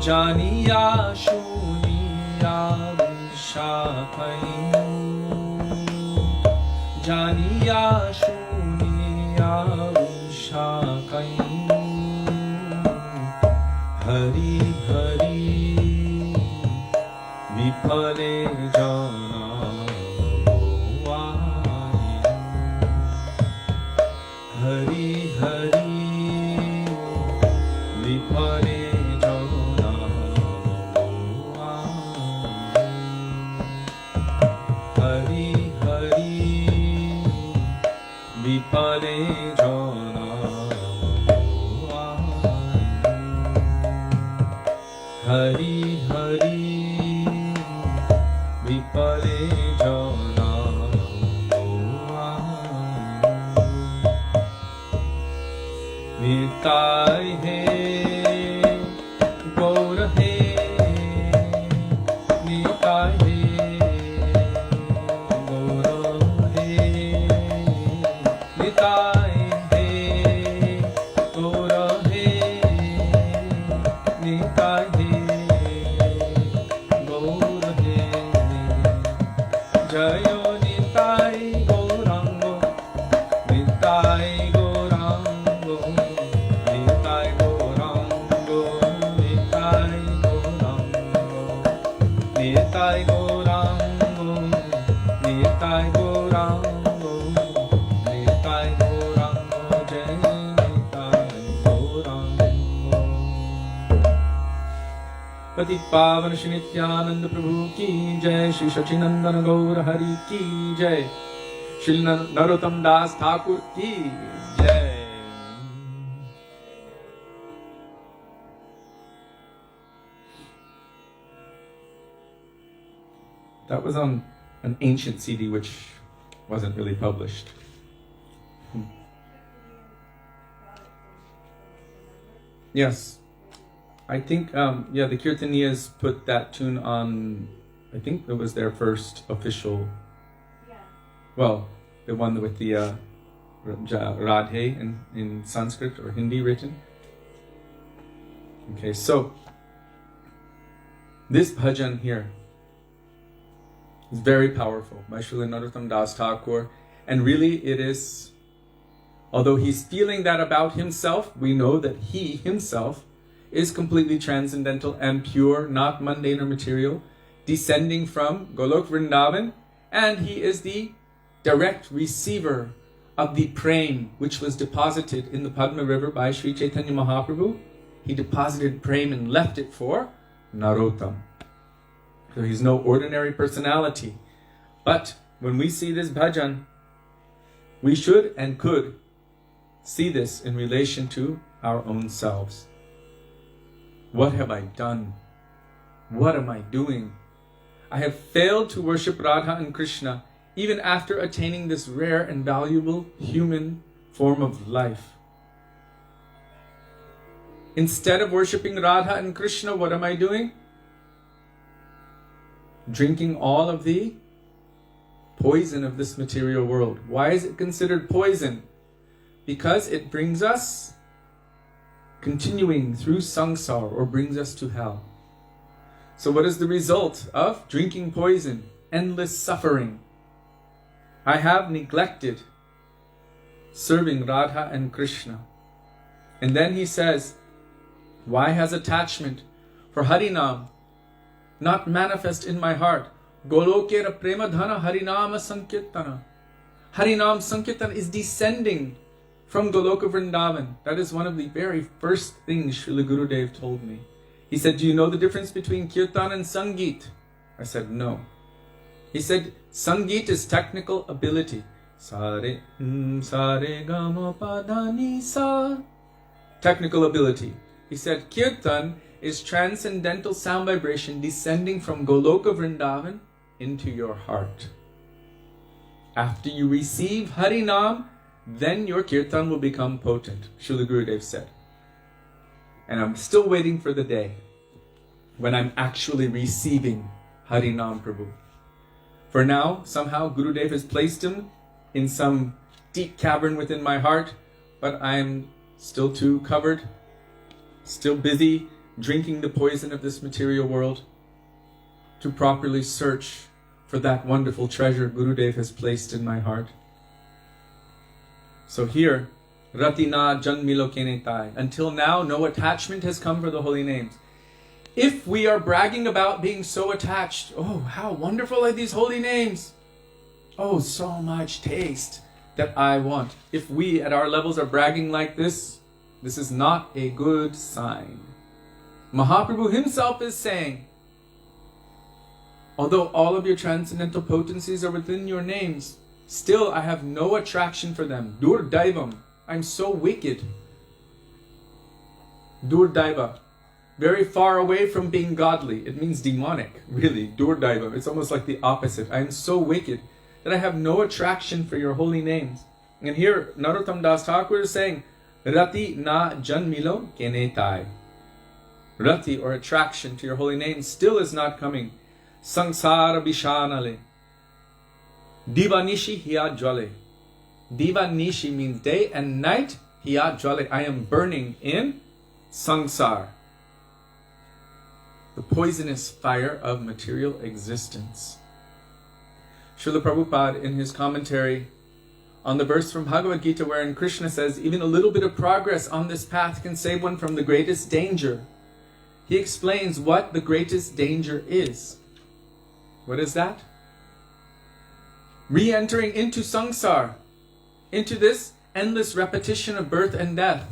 A: Janiya Shuniya Vishakhayu Janiya Shuniya Vishakhayu Hari Hari Vipale Jana Bhovayu Hari Hari Vipale Jana Bhovayu Hari Hari Vipale Jana Bhovayu Hari Hari Vipale Jana Bhovayu Nitai He Gaur He Nitai He Gaur He Nitai He Gaur He Nitai He Gaur He Jayo Nitai Gaurango Nitai Gaurango Nitai Gaurango Nitai Gaurango Nitai Gaurango Nitai Gaurango Nitai Gaurango Jai Nitai Gaurango Patik Pavan Shri Nityananda Prabhu Ki Jai Shri Sachinandan Gaur Hari Ki Jai Shri Narottam Das Thakur Ki Jai. That was on an ancient CD which wasn't really published. Yes. I think, the Kirtaniyas put that tune on, I think it was their first official, well, the one with the Radhe in Sanskrit or Hindi written. Okay, so, this bhajan here is very powerful by Srila Narottam Das Thakur, and really it is, although he's feeling that about himself, we know that he himself is completely transcendental and pure, not mundane or material, descending from Golok Vrindavan, and he is the direct receiver of the prem which was deposited in the Padma River by Sri Chaitanya Mahaprabhu. He deposited prem and left it for Narottam. So he's no ordinary personality. But when we see this bhajan, we should and could see this in relation to our own selves. What have I done? What am I doing? I have failed to worship Radha and Krishna even after attaining this rare and valuable human form of life. Instead of worshipping Radha and Krishna, what am I doing? Drinking all of the poison of this material world. Why is it considered poison? Because it brings us continuing through samsara, or brings us to hell. So what is the result of drinking poison? Endless suffering. I have neglected serving Radha and Krishna. And then he says, why has attachment for Harinam not manifest in my heart? Golokera premadhana Harinama Sankirtana. Harinam Sankirtan is descending from Goloka Vrindavan. That is one of the very first things Srila Gurudev told me. He said, do you know the difference between Kirtan and Sangeet? I said, no. He said, Sangeet is technical ability. Sare, sare gama padani sa. Technical ability. He said Kirtan is transcendental sound vibration descending from Goloka Vrindavan into your heart. After you receive Harinam, then your Kirtan will become potent, Srila Gurudev said. And I'm still waiting for the day when I'm actually receiving Harinam Prabhu. For now, somehow Gurudev has placed him in some deep cavern within my heart, but I'm still too covered, still busy drinking the poison of this material world to properly search for that wonderful treasure Gurudev has placed in my heart. So here, Ratina Janmilo Kenetai. Until now, no attachment has come for the holy names. If we are bragging about being so attached, oh, how wonderful are these holy names! Oh, so much taste that I want. If we at our levels are bragging like this, this is not a good sign. Mahaprabhu himself is saying, although all of your transcendental potencies are within your names, still I have no attraction for them. Durdaivam. I'm so wicked. Durdaiva. Very far away from being godly. It means demonic, really. Durdaiva. It's almost like the opposite. I'm so wicked that I have no attraction for your holy names. And here, Narottam Das Thakur is saying, Rati na janmilo kenetai. Rati, or attraction to your holy names, still is not coming. Sangsara bishanale. Divanishi hiya jwale. Divanishi means day, and night, hiya jwale. I am burning in sangsar, the poisonous fire of material existence. Srila Prabhupada, in his commentary on the verse from Bhagavad Gita wherein Krishna says, even a little bit of progress on this path can save one from the greatest danger, he explains what the greatest danger is. What is that? Re-entering into samsara, into this endless repetition of birth and death,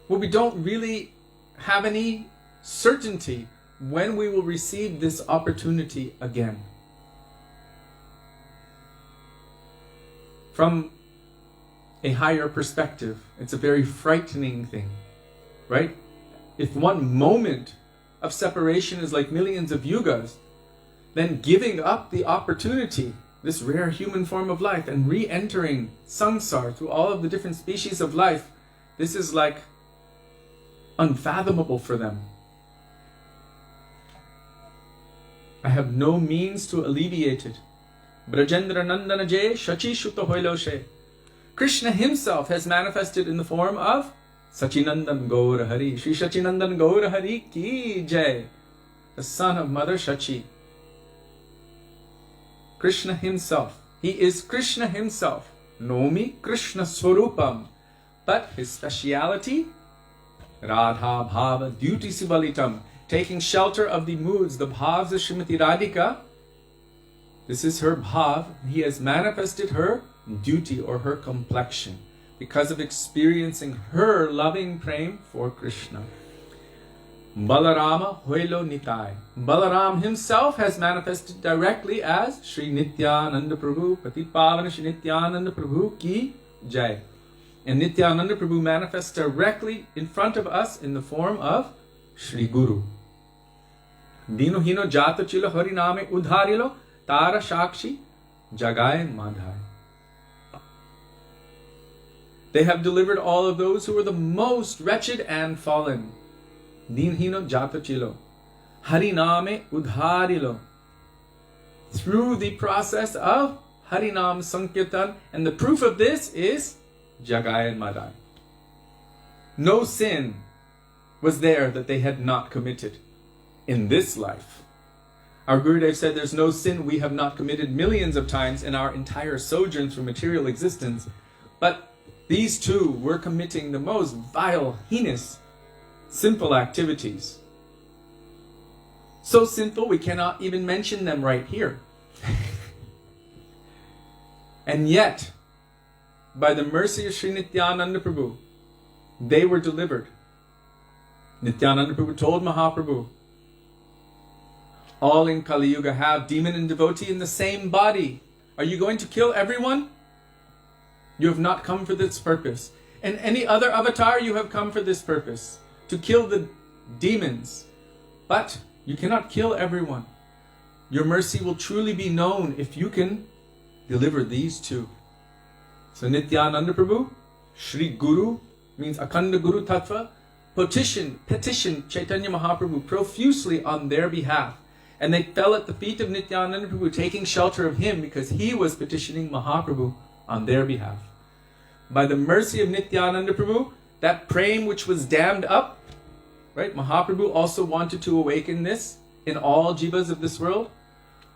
A: where we don't really have any certainty when we will receive this opportunity again. From a higher perspective, it's a very frightening thing, right? If one moment of separation is like millions of yugas, then giving up the opportunity, this rare human form of life, and re-entering samsara through all of the different species of life, this is like unfathomable for them. I have no means to alleviate it. Brajendra Nandana Jay Shachi Shuta Hoiloshe. Krishna himself has manifested in the form of Sachinandan Gaura Hari. Sri Sachinandan Gaura Hari Ki Jai, the son of Mother Shachi. Krishna himself. He is Krishna himself. Nomi Krishna Swarupam. But his speciality, Radha Bhava Duty Sivalitam, taking shelter of the moods, the bhavs of Srimati Radhika. This is her bhav. He has manifested her duty or her complexion because of experiencing her loving prem for Krishna. Balarama Hoilo Nitai. Balaram himself has manifested directly as Sri Nityananda Prabhu, Patipavana Sri Nityananda Prabhu Ki Jai. And Nityananda Prabhu manifests directly in front of us in the form of Sri Guru. Dino Hino Jata Chilo Hariname Udharilo Tara Shakshi Jagai Madhai. They have delivered all of those who were the most wretched and fallen. Din Hino Jata Chilo Hariname Udharilo. Through the process of Harinam Sankirtan, and the proof of this is Jagai Madhai. No sin was there that they had not committed in this life. Our Gurudev said there's no sin we have not committed millions of times in our entire sojourn through material existence. But these two were committing the most vile, heinous, sinful activities. So sinful we cannot even mention them right here. And yet, by the mercy of Sri Nityananda Prabhu, they were delivered. Nityananda Prabhu told Mahaprabhu, all in Kali Yuga have demon and devotee in the same body. Are you going to kill everyone? You have not come for this purpose. And any other avatar, you have come for this purpose, to kill the demons. But you cannot kill everyone. Your mercy will truly be known if you can deliver these two. So Nityananda Prabhu, Shri Guru, means Akhanda Guru Tattva, petitioned Chaitanya Mahaprabhu profusely on their behalf. And they fell at the feet of Nityananda Prabhu, taking shelter of him because he was petitioning Mahaprabhu on their behalf. By the mercy of Nityananda Prabhu, that prem which was dammed up, right? Mahaprabhu also wanted to awaken this in all jivas of this world.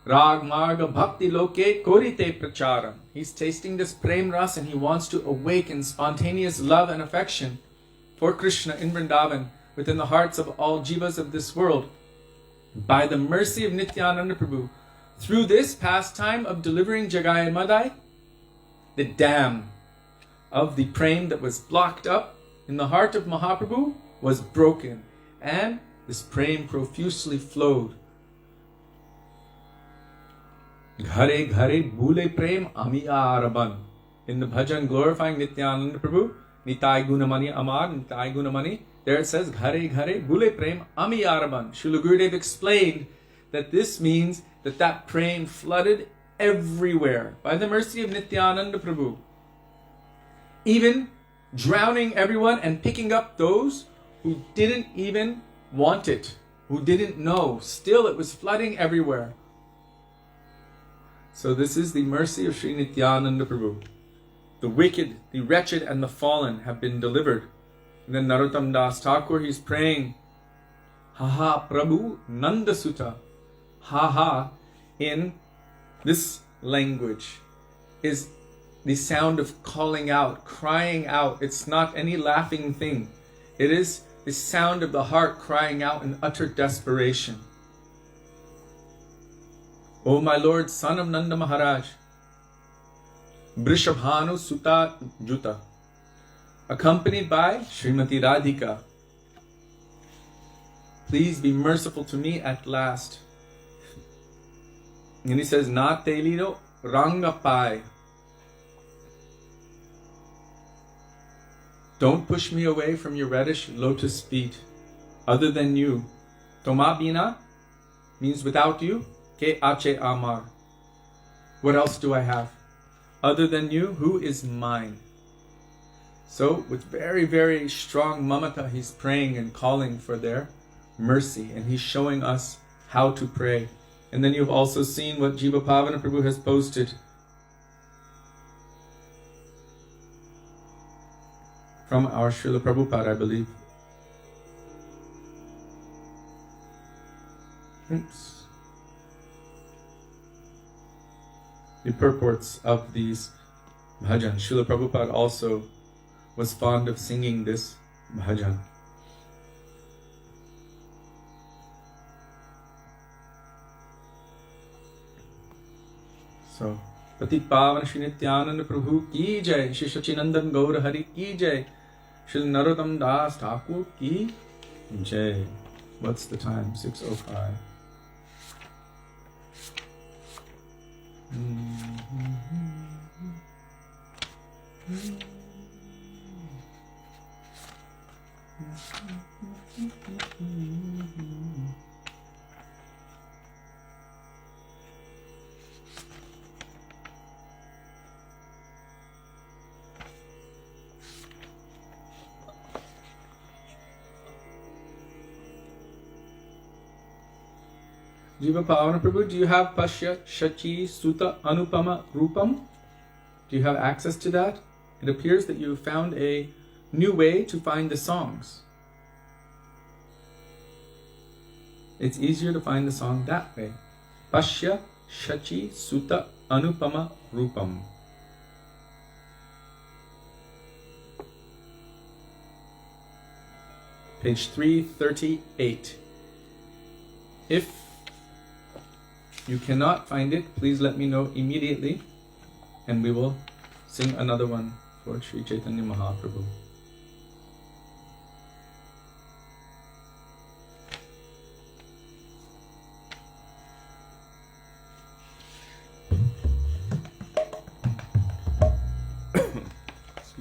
A: Rag Marga Bhakti Loke Korite Pracharam. He's tasting this prem ras and he wants to awaken spontaneous love and affection for Krishna in Vrindavan within the hearts of all jivas of this world. By the mercy of Nityananda Prabhu, through this pastime of delivering Jagai Madai, the dam of the prem that was blocked up in the heart of Mahaprabhu was broken, and this prem profusely flowed. Ghare ghare bhule prem ami araban. In the bhajan glorifying Nityananda Prabhu, Nitai Gunamani Amar, Nitai Gunamani, there it says Ghare ghare bhule prem ami araban. Srila Gurudev explained that this means that prem flooded everywhere by the mercy of Nityananda Prabhu, even drowning everyone and picking up those who didn't even want it, who didn't know. Still, it was flooding everywhere. So this is the mercy of Sri Nityananda Prabhu. The wicked, the wretched, and the fallen have been delivered. And then Narottam Das Thakur, he's praying, Ha ha Prabhu Nanda Sutta. Ha ha, in this language, is the sound of calling out, crying out. It's not any laughing thing. It is the sound of the heart crying out in utter desperation. O my Lord, son of Nanda Maharaj, Brishabhanu Sutta Juta, accompanied by Srimati Radhika, please be merciful to me at last. And he says, Na teliro rangapai. Don't push me away from your reddish lotus feet. Other than you. Toma bina means without you. Ke ache amar. What else do I have? Other than you, who is mine? So with very, very strong mamata, he's praying and calling for their mercy. And he's showing us how to pray. And then you've also seen what Jiva Pavana Prabhu has posted. From our Srila Prabhupada, I believe. Oops. The purports of these bhajan. Srila Prabhupada also was fond of singing this bhajan. So, Patit Pavan Shri Nityananda Prabhu ki jai, Shri Sachinandan Gaur Hari ki jai, Shri Narottam Das Thakur ki jai. What's the time? 6:05. Jiva Pavana Prabhu, do you have Pashya, Shachi, Sutta, Anupama, Rupam? Do you have access to that? It appears that you found a new way to find the songs. It's easier to find the song that way. Pashya, Shachi, Sutta, Anupama, Rupam. Page 338. If you cannot find it, please let me know immediately and we will sing another one for Sri Chaitanya Mahaprabhu.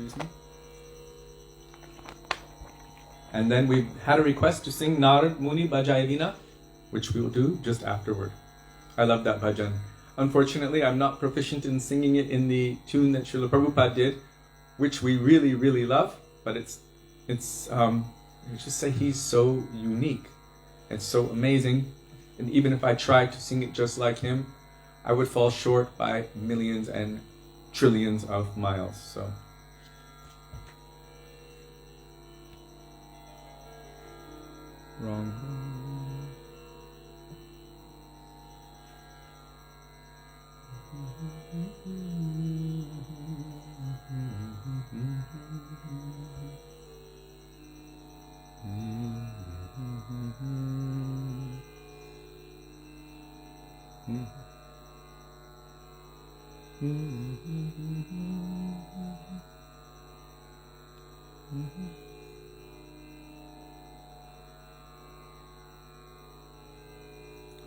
A: Excuse me. And then we had a request to sing Narad Muni Bhajai Veena, which we will do just afterward. I love that bhajan. Unfortunately, I'm not proficient in singing it in the tune that Srila Prabhupada did, which we really, really love. But let's just say he's so unique. It's so amazing. And even if I tried to sing it just like him, I would fall short by millions and trillions of miles. So. Wrong.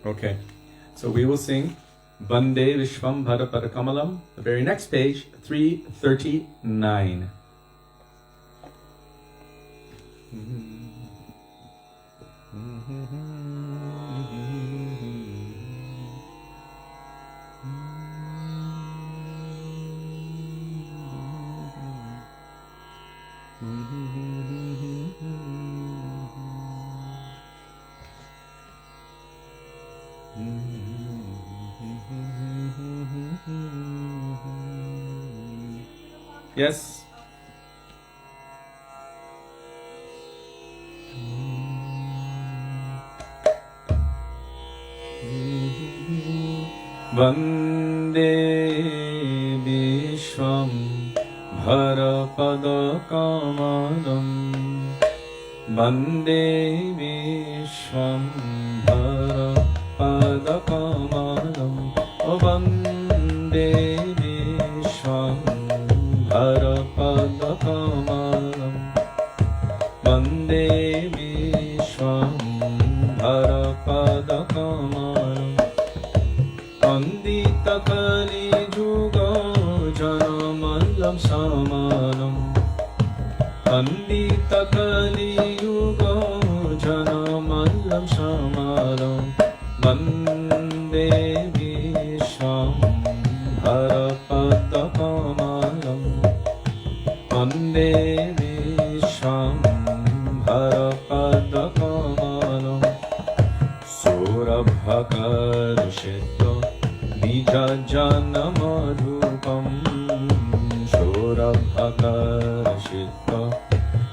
A: Okay, so we will sing Bande Vishwam Bhara Kamalam, the very next page, 339. Yes. Vande Vishwam Bharapadakamalam Vande Vishwam Bharapadakamalam Vande Vishwam Bharapadakamalam Vande Vishwam Bharapadakamalam Andita Kali Juga Janamallam Samalam Andita Kali Yuga Janamallam Samalam Vande Vishwam Bharapadakamalam Vande Vishwam Bharapadakamalam Surabhakarshita Nijajannamadhupam Surabhakarshita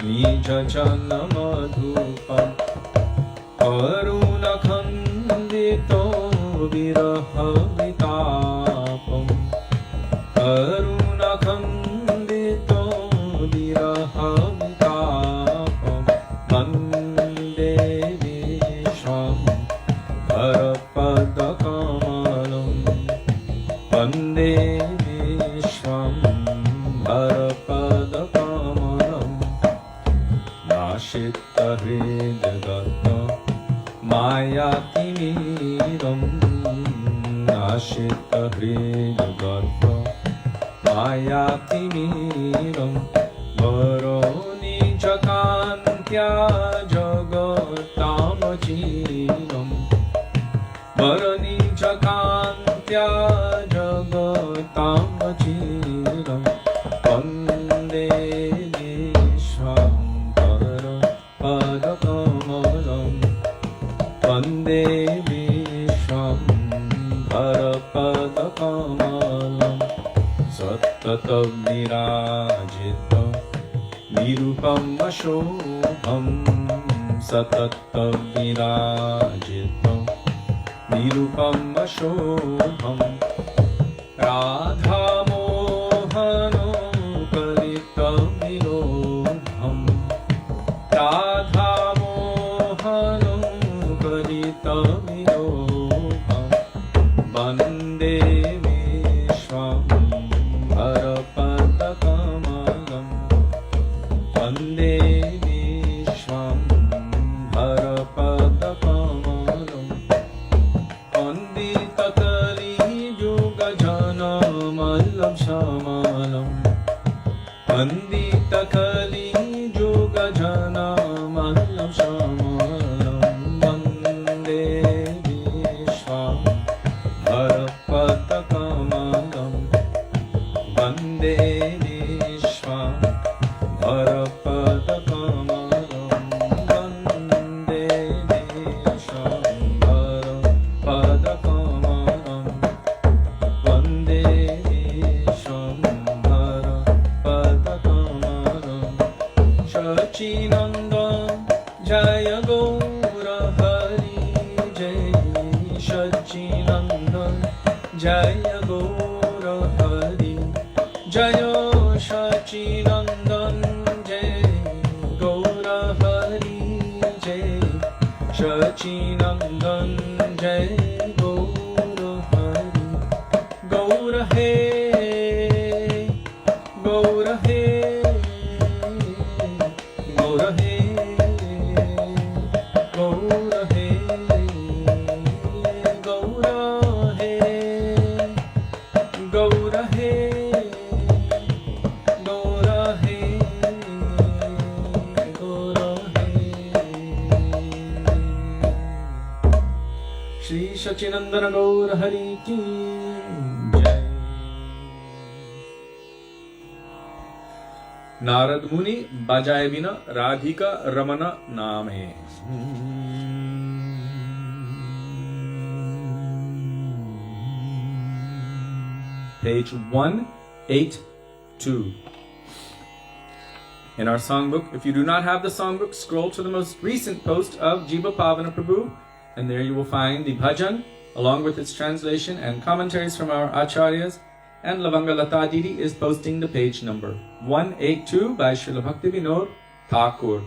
A: Nijajannamadhupam Arunakhandito Virahavitapam Arunakhandito Virahavitapam Vande Vishwam Bharapadakamalam Vande Vishwam Bharapadakamalam Nashita Hridagata Mayatimiram Nashita Hridagata Mayatimiram Varoni Jakantya Jagatamachiram Varani Jakantya Jagatamachiram Vande Vishwam Bharapadakamalam Vande Vishwam Bharapadakamalam Sattatam Nirajita Nirupam Ashobham Sattatam Nirajita Nirupam Ashobham Radha Mohano Kalitam Nirodham Radha Mohano Kalitam Nirodham Vande Vishwam Bharapadakamalam Vande Vishwam Bharapadakamalam Pandita Kali Yuga Janamallam Shamalam Pandita Sachinandan Jaya Gaura Hari Jaya Sachinandan Jaya Gaura Hari Jaya Sachinandan Jaya Gaura Hari Gaura He Gaura He Gaura He Gaura He Gaura He Gaura He Gaura He Gaura He Shri Sachinandana Gaura Hari Ki Jai. Narad मुनि बजाए बिना राधिका रमन नामे. Page 182. In our songbook, if you do not have the songbook, scroll to the most recent post of Jiva Pavana Prabhu, and there you will find the bhajan along with its translation and commentaries from our acharyas. And Lavanga Lata Didi is posting the page number 182 by Srila Bhakti Vinod Thakur.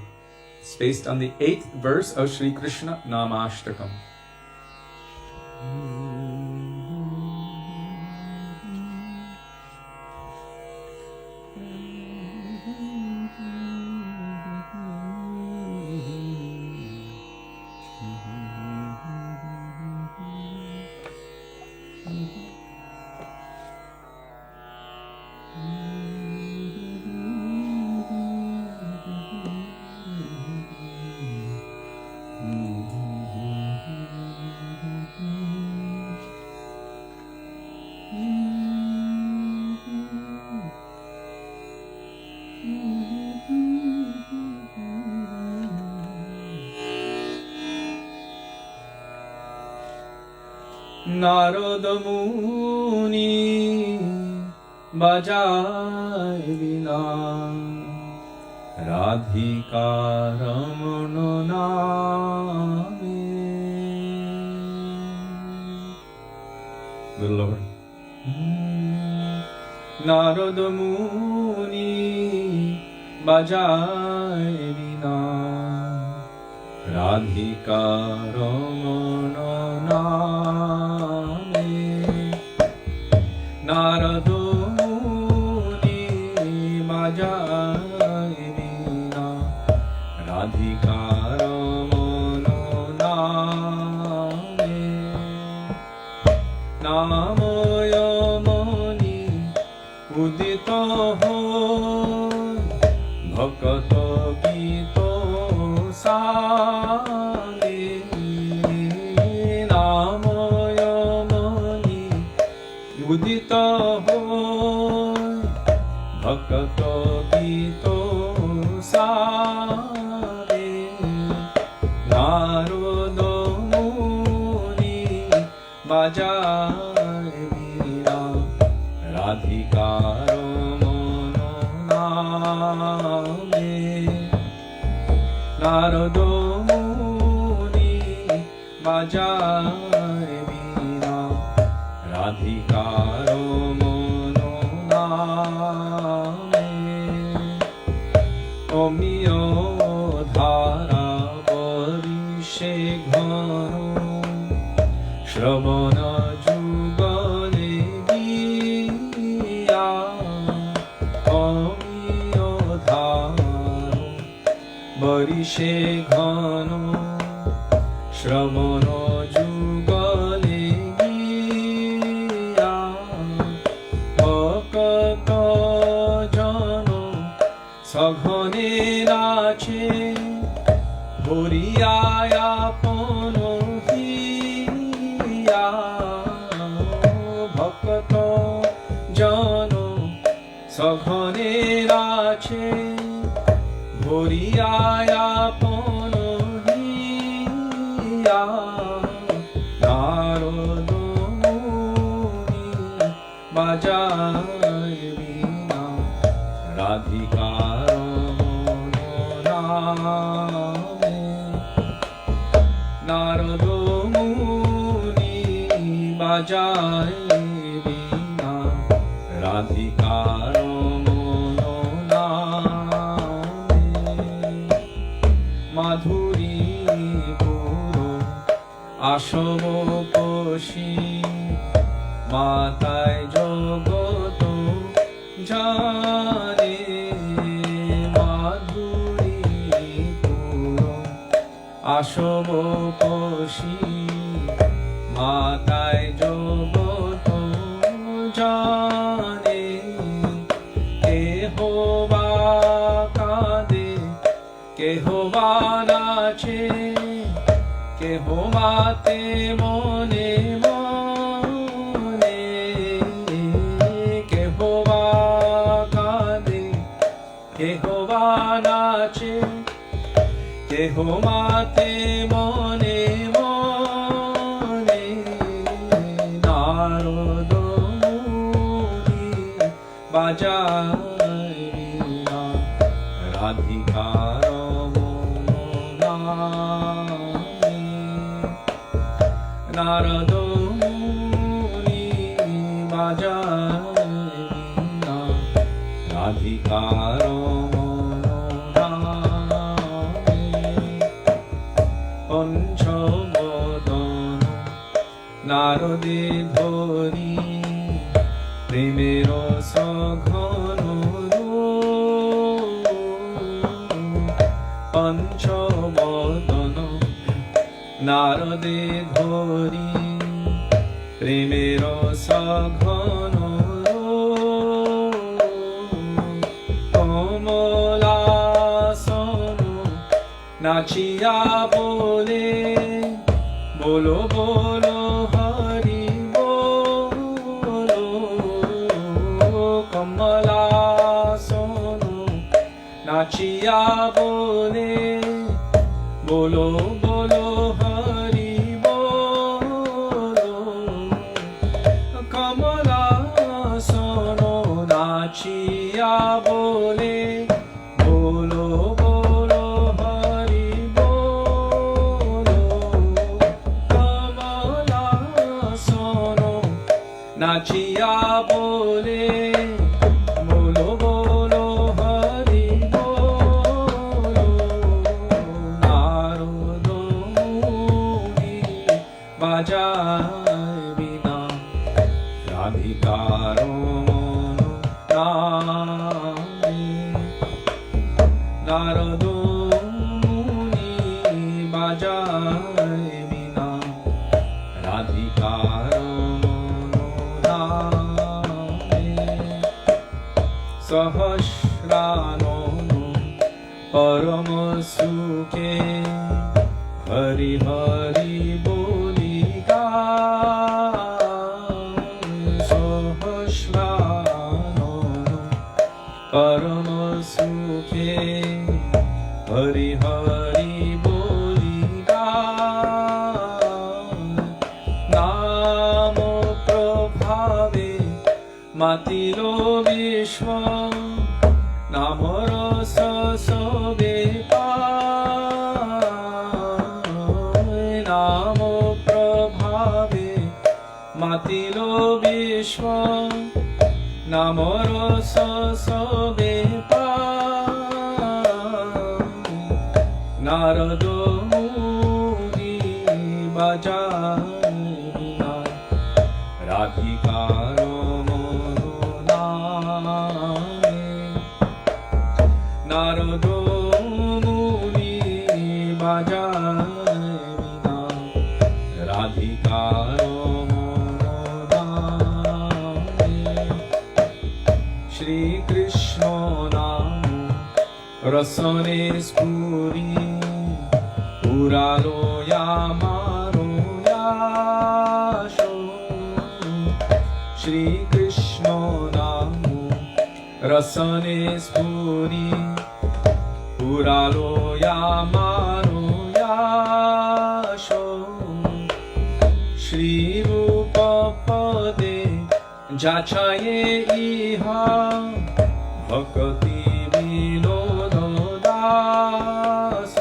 A: It's based on the 8th verse of Sri Krishna Namashtakam. Narada Muni bajai vina Radhika Ramana name. Little lower. Narada Muni bajai vina Radhika Ramana name. Narada Muni bajai vina Radhika Ramana name. Namaya mani udita hoy bhakata gita sale. Namaya mani udita hoy bhakata gita sale. Narada Muni bajai vina Radhika Ramana name. Narada Muni bajai vina Radhika Ramana name. Omiyo dhara barishe ghano Shravana jugale giya. Omiyo dhara barishe ghano Shravana jugale giya. Bhakata jano saghane nache Bhuriyaya pano hiya. Bhakata jano saghane nache Bhuriyaya pano hiya. Narada Muni bajai vina Radhika Ramana name. Narada Muni বাজায় বীণা রাধিকার মনোনামে মাধুরী পুরো আসব কোশী মাতায় জগত জানে মাধুরী পুরো আসব কোশী মাতায় জগত জানে কেহ বা কাঁদে কেহ বা নাচে কেহ মাতে মনে মনে কেহ বা কাঁদে কেহ বা নাচে কেহ মাতে মনে মনে নারদ মুনি বাজায় বীণা রাধিকার মনোনামে নারদ মুনি বাজায় বীণা রাধিকার মনোনামে পঞ্চমদন নারদে ধরি প্রেমের সঘন পঞ্চমদন নারদে ধরি প্রেমের সঘন কমলাসন নাচিয়া বলে বলো বলো হরি বলো কমলাসন নাচিয়া বলে বলো বলো হরি বলো কমলাসন নাচিয়া বলে বলো বলো হরি বলো কমলাসন নাচিয়া বলে বলো বলো হরি বলো নারদ মুনি বাজায় বীণা রাধিকার মনোনামে নারদ মুনি বাজায় বীণা রাধিকার মনোনামে সহস্রানন পরম সুখে হরি হরি বলি গায় সহস্রানন পরম সুখে হরি হরি বলি গায় নাম প্রভাবে মাতিল বিশ্ব নাম রস সবে পায় নাম প্রভাবে মাতিল বিশ্ব নাম রস সবে পায় নারদ মুনি বাজায় বীণা রাধিকার মনোনামে নারদ মুনি বাজায় বীণা রাধিকার মনোনামে শ্রীকৃষ্ণ নাম রসনে স্ফুরি পুরালো আমারো আশ শ্রীকৃষ্ণ নাম রসনে স্ফুরি পুরালো আমারো আশ শ্রীরূপ পদে যাচায়ে ইহা ভক্তি বিনোদ দাস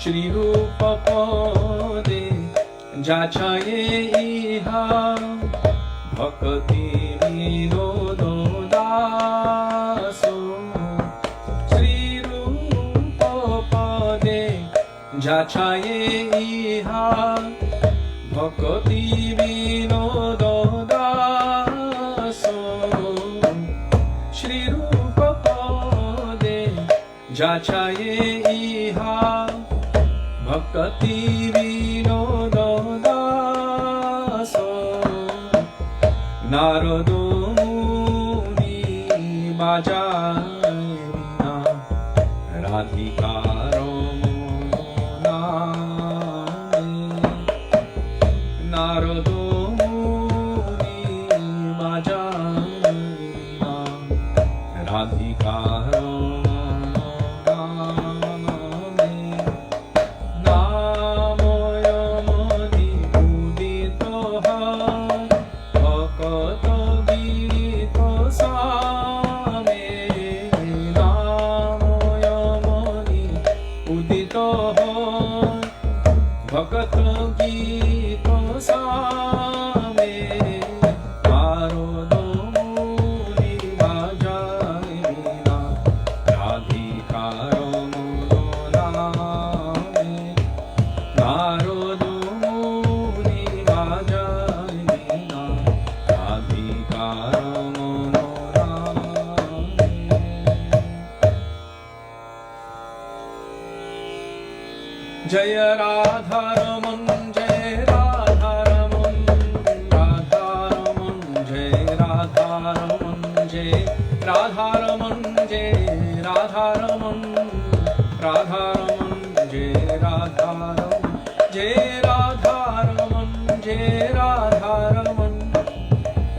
A: শ্রীরূপ পদে जाचाये इहा भक्ति विनोद दासो श्री रूप पदे जाचाये इहा भक्ति विनोद दासो श्री रूप पदे जाचाये इहा भक्ति विनोद दासो नारद मुनि बाजायना राधिका रमना नारद मुनि बाजायना राधिका भगत गीत सामे नारद मुनि बाजायना राधिका रमना नारद मुनि बाजायना राधिका रमना जय राधा रमन जय राधा रमन राधा रमन जय राधा रमन जय राधा रमन जय राधा रमन राधा रमन जय राधा रमन जय राधा रमन जय राधा रमन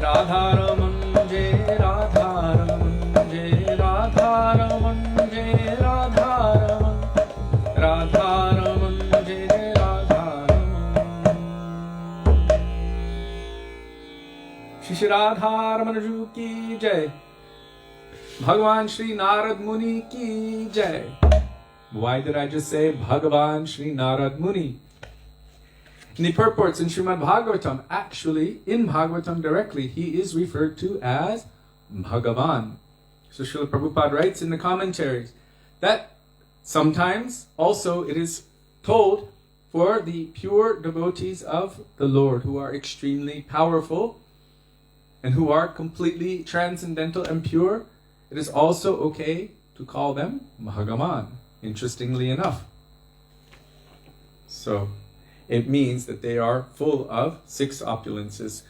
A: राधा रमन जय राधा रमन जय राधा रमन जय राधा रमन राधा रमन जय राधा रमन श्री राधा रमन जी की जय भगवान श्री नारद मुनि की जय Why did I just say Bhagavan Sri Narad Muni? In the purports in Srimad Bhagavatam, actually in Bhagavatam directly, he is referred to as Bhagavan. So Srila Prabhupada writes in the commentaries that sometimes also it is told for the pure devotees of the Lord who are extremely powerful and who are completely transcendental and pure, it is also okay to call them Bhagavan, interestingly enough. So it means that they are full of 6 opulences,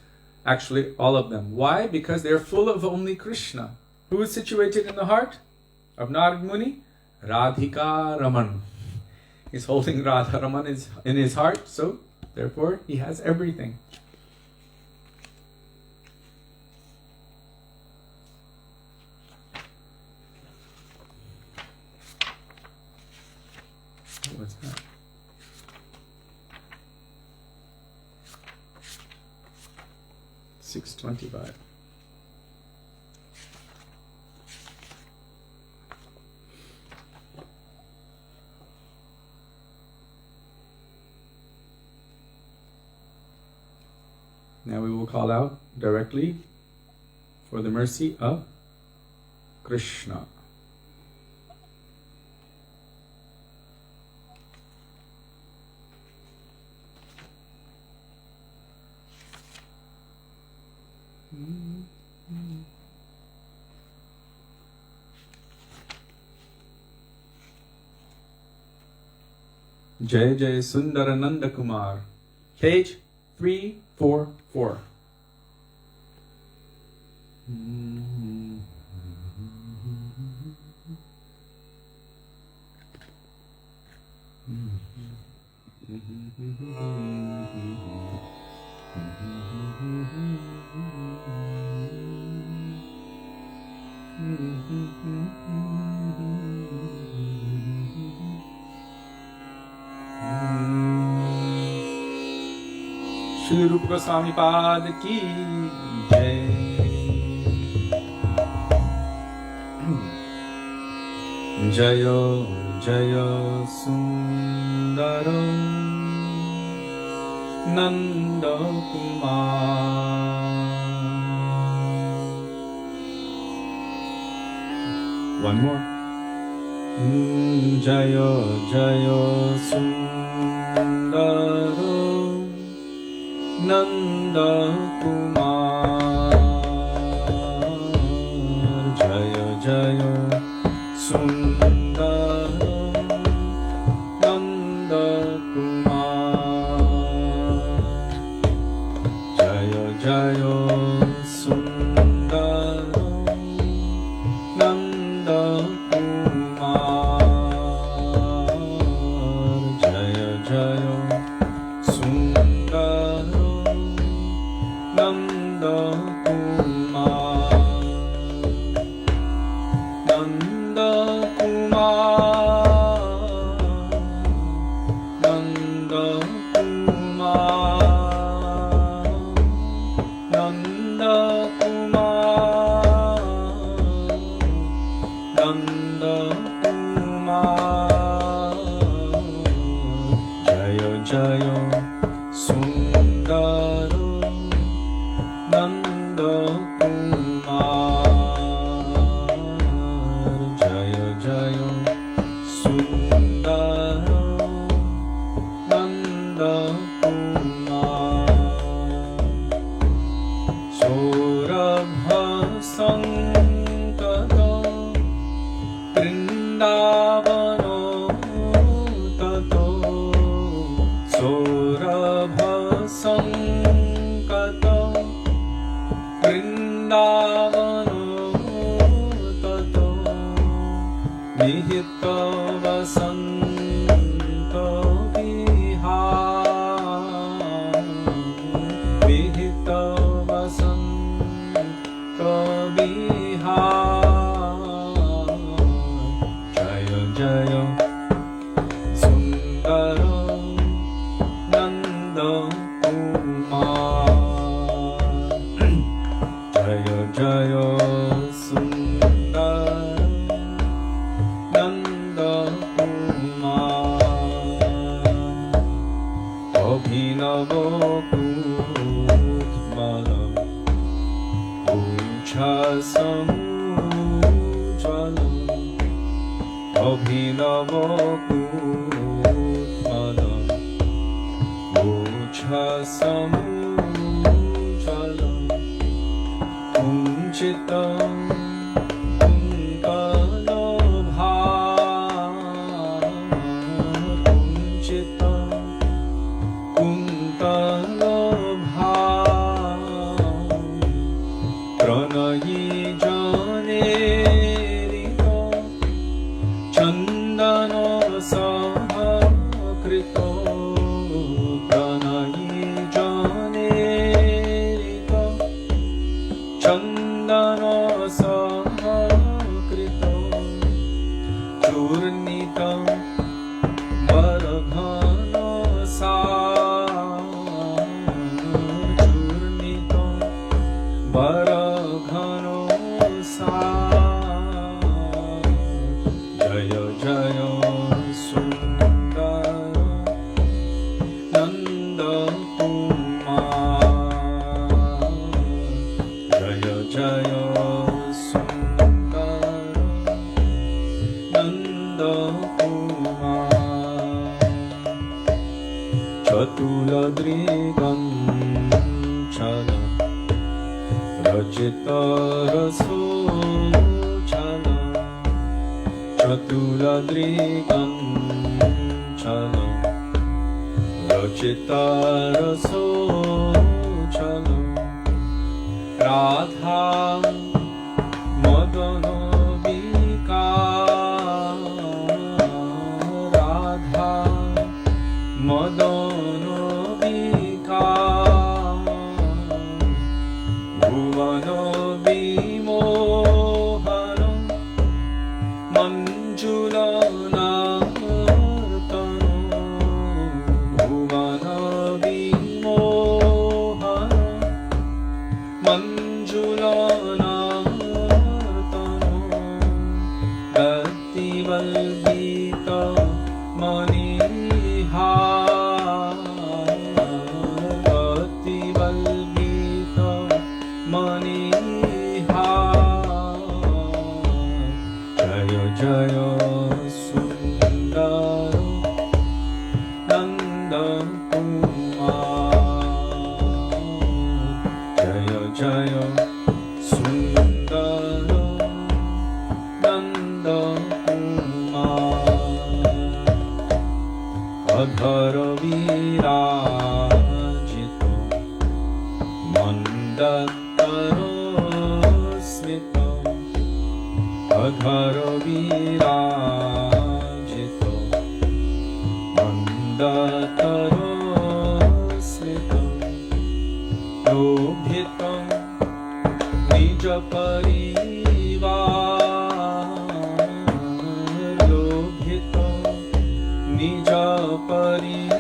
A: actually all of them. Why? Because they are full of only Krishna. Who is situated in the heart of Narad Muni? Radhika Raman. He's holding Radha Raman in his heart, so therefore he has everything. What's that? $6.25. Now we will call out directly for the mercy of Krishna. Jai Jai Sundarananda Kumar, page 344. Shri Rupa Goswami Pad ki jai. Jayo Jayo Sundaram Nanda Kumar. One more. Jaya Jaya Sundara Nanda Kumar. Jaya Jaya Sundara Nanda Kumar. Jaya Jaya Sundara Nanda Kumar. Jaya Jaya Sundara Nanda Kumar. Nanda Kumar. Nanda Kumar. Nanda Kumar. Nanda Kumar. Jaya Jaya Sundara Nanda Kumar. Jaya Jaya Sundara Nanda Kumar. Saurabha Sankata Vrindavano Tato. Saurabha Sankata Vrindavano Tato. Nihita Vasanta Vihar. Nihita Vasanta Vihar. Jaya Jaya Sundara Nanda Kumar. Jaya Jaya Sundara Nanda Kumar. Abhinava Kutmala Uchasamujala. Abhinava Kutmala Uchasamujala. Kunchita Kunkalabha. Kunchita Kunkalabha. Pranayi Janerita Chandana Sahakrito. Pranayi Janerita Chandana Sahakrito. Churnita Varghana Sa. Churnita Varghana Sa. Jaya Jaya Sundara Nanda Kumar. Jaya Jaya Sundara Nanda Kumar. Chatula Driganchana Rachita Rasochana. Chatula Driganchana Rachita Rasochana. Radha Madana Vikar. Radha Madana Vikar. Bhuvana Vimohana Manjula Nartana. Bhuvana Vimohana Manjula Nartana. विराजितो मन्दतरोस्मितो अधरो विराजितो मन्दतरोस्मितो लोभितो निज परिवार लोभितो निज परिवार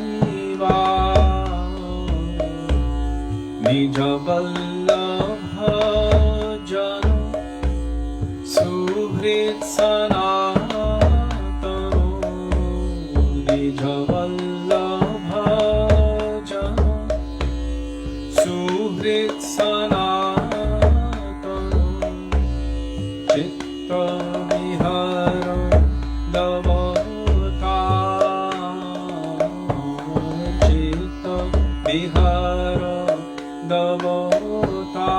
A: निज वल्लभ जन सुहृद सनातनो निज वल्लभ जन सुहृद सनातनो चित्त विहार दवता चित्त विहार दवता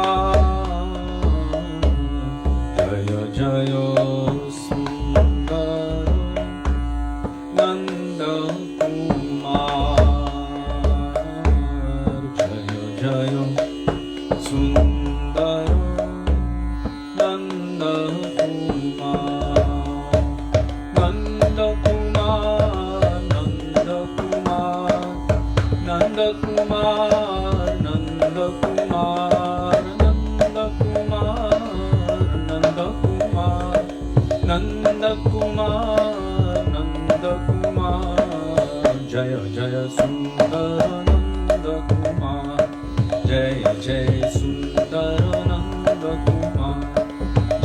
A: जय जय सुंदर नंद कुमार जय जय सुंदर नंद कुमार नंद कुमार नंद कुमार नंद कुमार नंद कुमार नंद कुमार नंद कुमार नंद कुमार नंद कुमार जय जय सुंदर नंद कुमार जय जय सुंदर नंद कुमार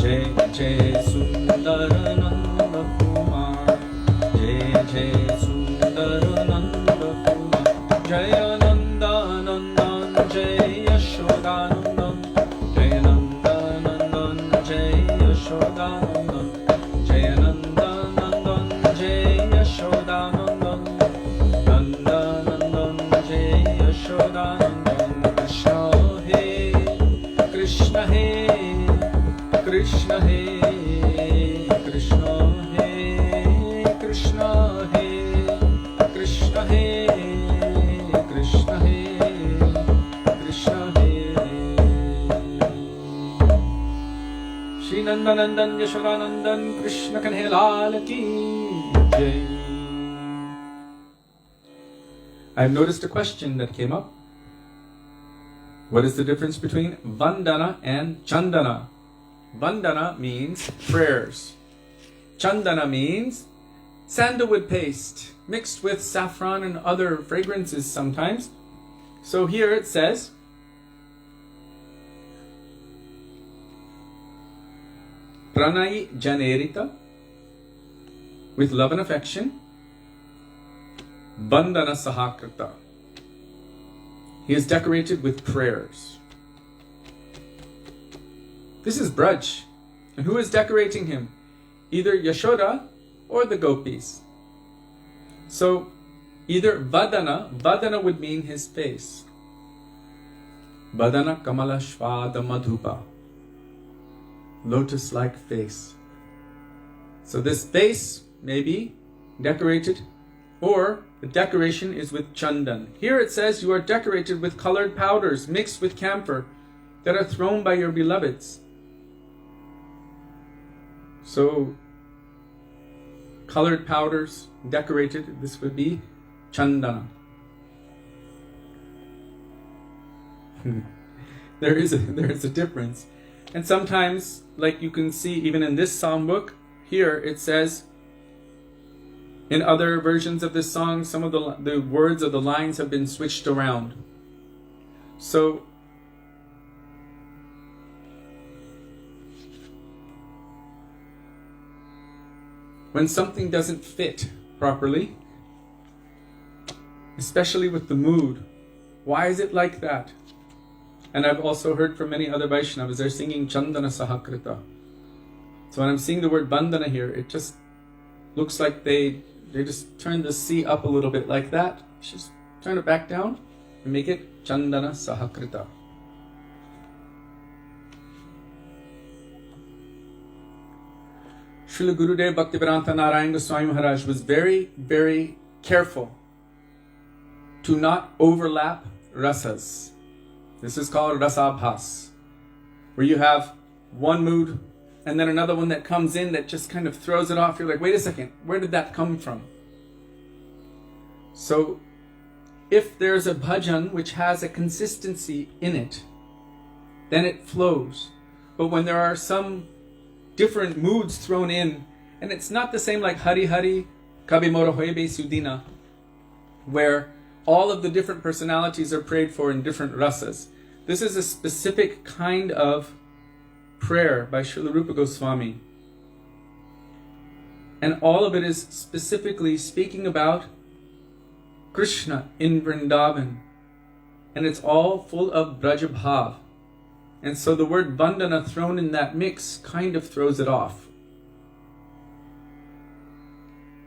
A: जय जय सुंदर नंद कुमार जय जय सुंदर नंद कुमार जय नंदनंदन जय यशोदानंदन जय नंदनंदन जय यशोदानंदन जय नंदनंदन जय यशोदानंदन नंदनंदन जय यशोदानंदन कृष्ण हे कृष्ण हे कृष्ण हे कृष्ण हे कृष्ण हे कृष्ण हे कृष्ण हे श्री नंदनंदन यशोदानंदन कृष्ण कन्हैयालाल की जय. I've noticed a question that came up. What is the difference between Vandana and Chandana? Vandana means prayers. Chandana means sandalwood paste mixed with saffron and other fragrances sometimes. So here it says, Pranay Janerita, with love and affection, Bandana Sahakrita. He is decorated with prayers. This is Braj. And who is decorating him? Either Yashoda or the gopis. So, either Vadana would mean his face. Vadana Kamala Shvada Madhupa. Lotus-like face. So this face may be decorated, or the decoration is with chandan. Here it says you are decorated with colored powders mixed with camphor that are thrown by your beloveds. So, colored powders decorated, this would be chandana. There is a difference. And sometimes, like you can see even in this psalm book, here it says, in other versions of this song, some of the words of the lines have been switched around. So, when something doesn't fit properly, especially with the mood, why is it like that? And I've also heard from many other Vaishnavas, they're singing Chandana Sahakrita. So when I'm seeing the word Bandana here, it just looks like they just turn the C up a little bit like that. Just turn it back down and make it Chandana Sahakrita. Srila Gurudev Bhaktivedanta Narayan Goswami Maharaj was very, very careful to not overlap rasas. This is called rasabhas, where you have one mood and then another one that comes in that just kind of throws it off. You're like, wait a second, where did that come from? So if there's a bhajan which has a consistency in it, then it flows. But when there are some different moods thrown in, and it's not the same like Hari Hari, Kabi Mora Hoebe Sudina, where all of the different personalities are prayed for in different rasas. This is a specific kind of prayer by Srila Rupa Goswami. And all of it is specifically speaking about Krishna in Vrindavan. And it's all full of Brajabhav. And so the word Vandana thrown in that mix kind of throws it off.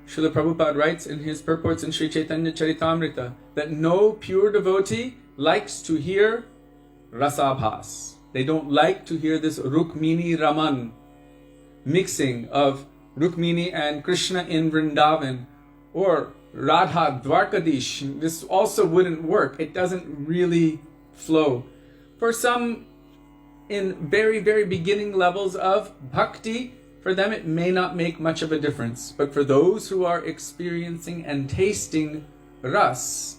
A: Srila Prabhupada writes in his purports in Sri Chaitanya Charitamrita that no pure devotee likes to hear rasabhas. They don't like to hear this Rukmini Raman mixing of Rukmini and Krishna in Vrindavan, or Radha Dwarkadish. This also wouldn't work. It doesn't really flow. For some in very, very beginning levels of bhakti, for them it may not make much of a difference. But for those who are experiencing and tasting ras,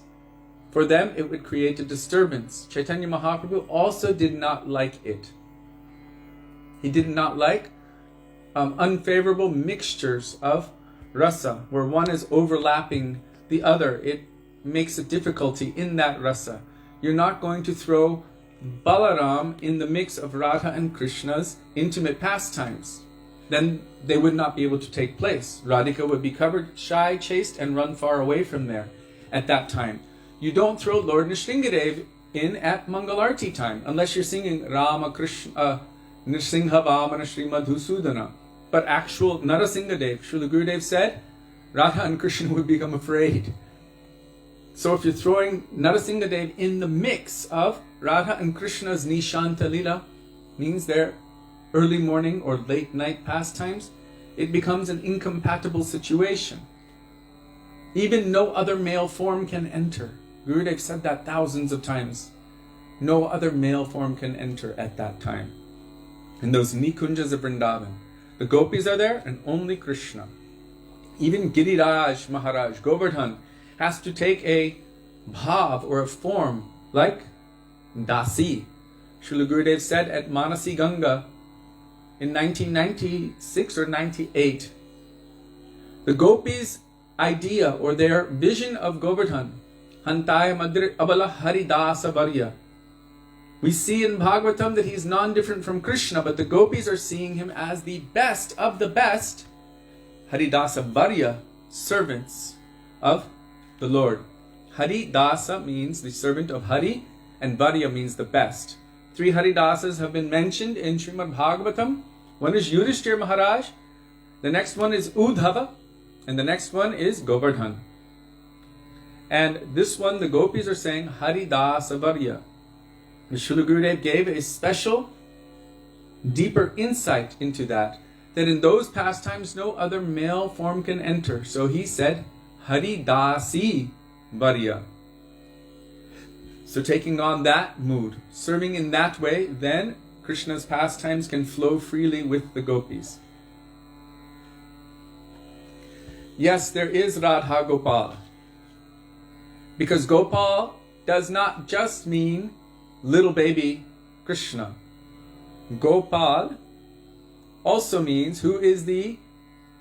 A: for them it would create a disturbance. Chaitanya Mahaprabhu also did not like it. He did not like unfavorable mixtures of rasa, where one is overlapping the other. It makes a difficulty in that rasa. You're not going to throw Balaram in the mix of Radha and Krishna's intimate pastimes. Then they would not be able to take place. Radhika would be covered, shy, chaste, and run far away from there at that time. You don't throw Lord Nrsingadev in at Mangalarti time, unless you're singing Rama Krishna, Nrsimha Vamana Shri Madhusudana. But actual Narasimhadev, Srila Gurudev said, Radha and Krishna would become afraid. So if you're throwing Narasimhadev in the mix of Radha and Krishna's Nishanta Lila, means their early morning or late night pastimes, it becomes an incompatible situation. Even no other male form can enter. Gurudev said that thousands of times. No other male form can enter at that time. In those Nikunjas of Vrindavan, the gopis are there and only Krishna. Even Giriraj Maharaj, Govardhan, has to take a bhav or a form like Dasi. Srila Gurudev said at Manasi Ganga in 1996 or 98, the gopis' idea or their vision of Govardhan, Hantaya Madhur Abala Haridasa Varya. We see in Bhagavatam that he's non-different from Krishna, but the gopis are seeing him as the best of the best Haridasa Varya, servants of the Lord. Haridasa means the servant of Hari, and Varya means the best. 3 Haridasas have been mentioned in Srimad Bhagavatam. One is Yudhishthira Maharaj, the next one is Udhava, and the next one is Govardhan. And this one, the gopis are saying Haridasa Varya. The Srila Gurudev gave a special, deeper insight into that in those pastimes no other male form can enter. So he said Haridasi Varya. So taking on that mood, serving in that way, then Krishna's pastimes can flow freely with the gopis. Yes, there is Radha Gopal. Because Gopal does not just mean little baby Krishna. Gopal also means who is the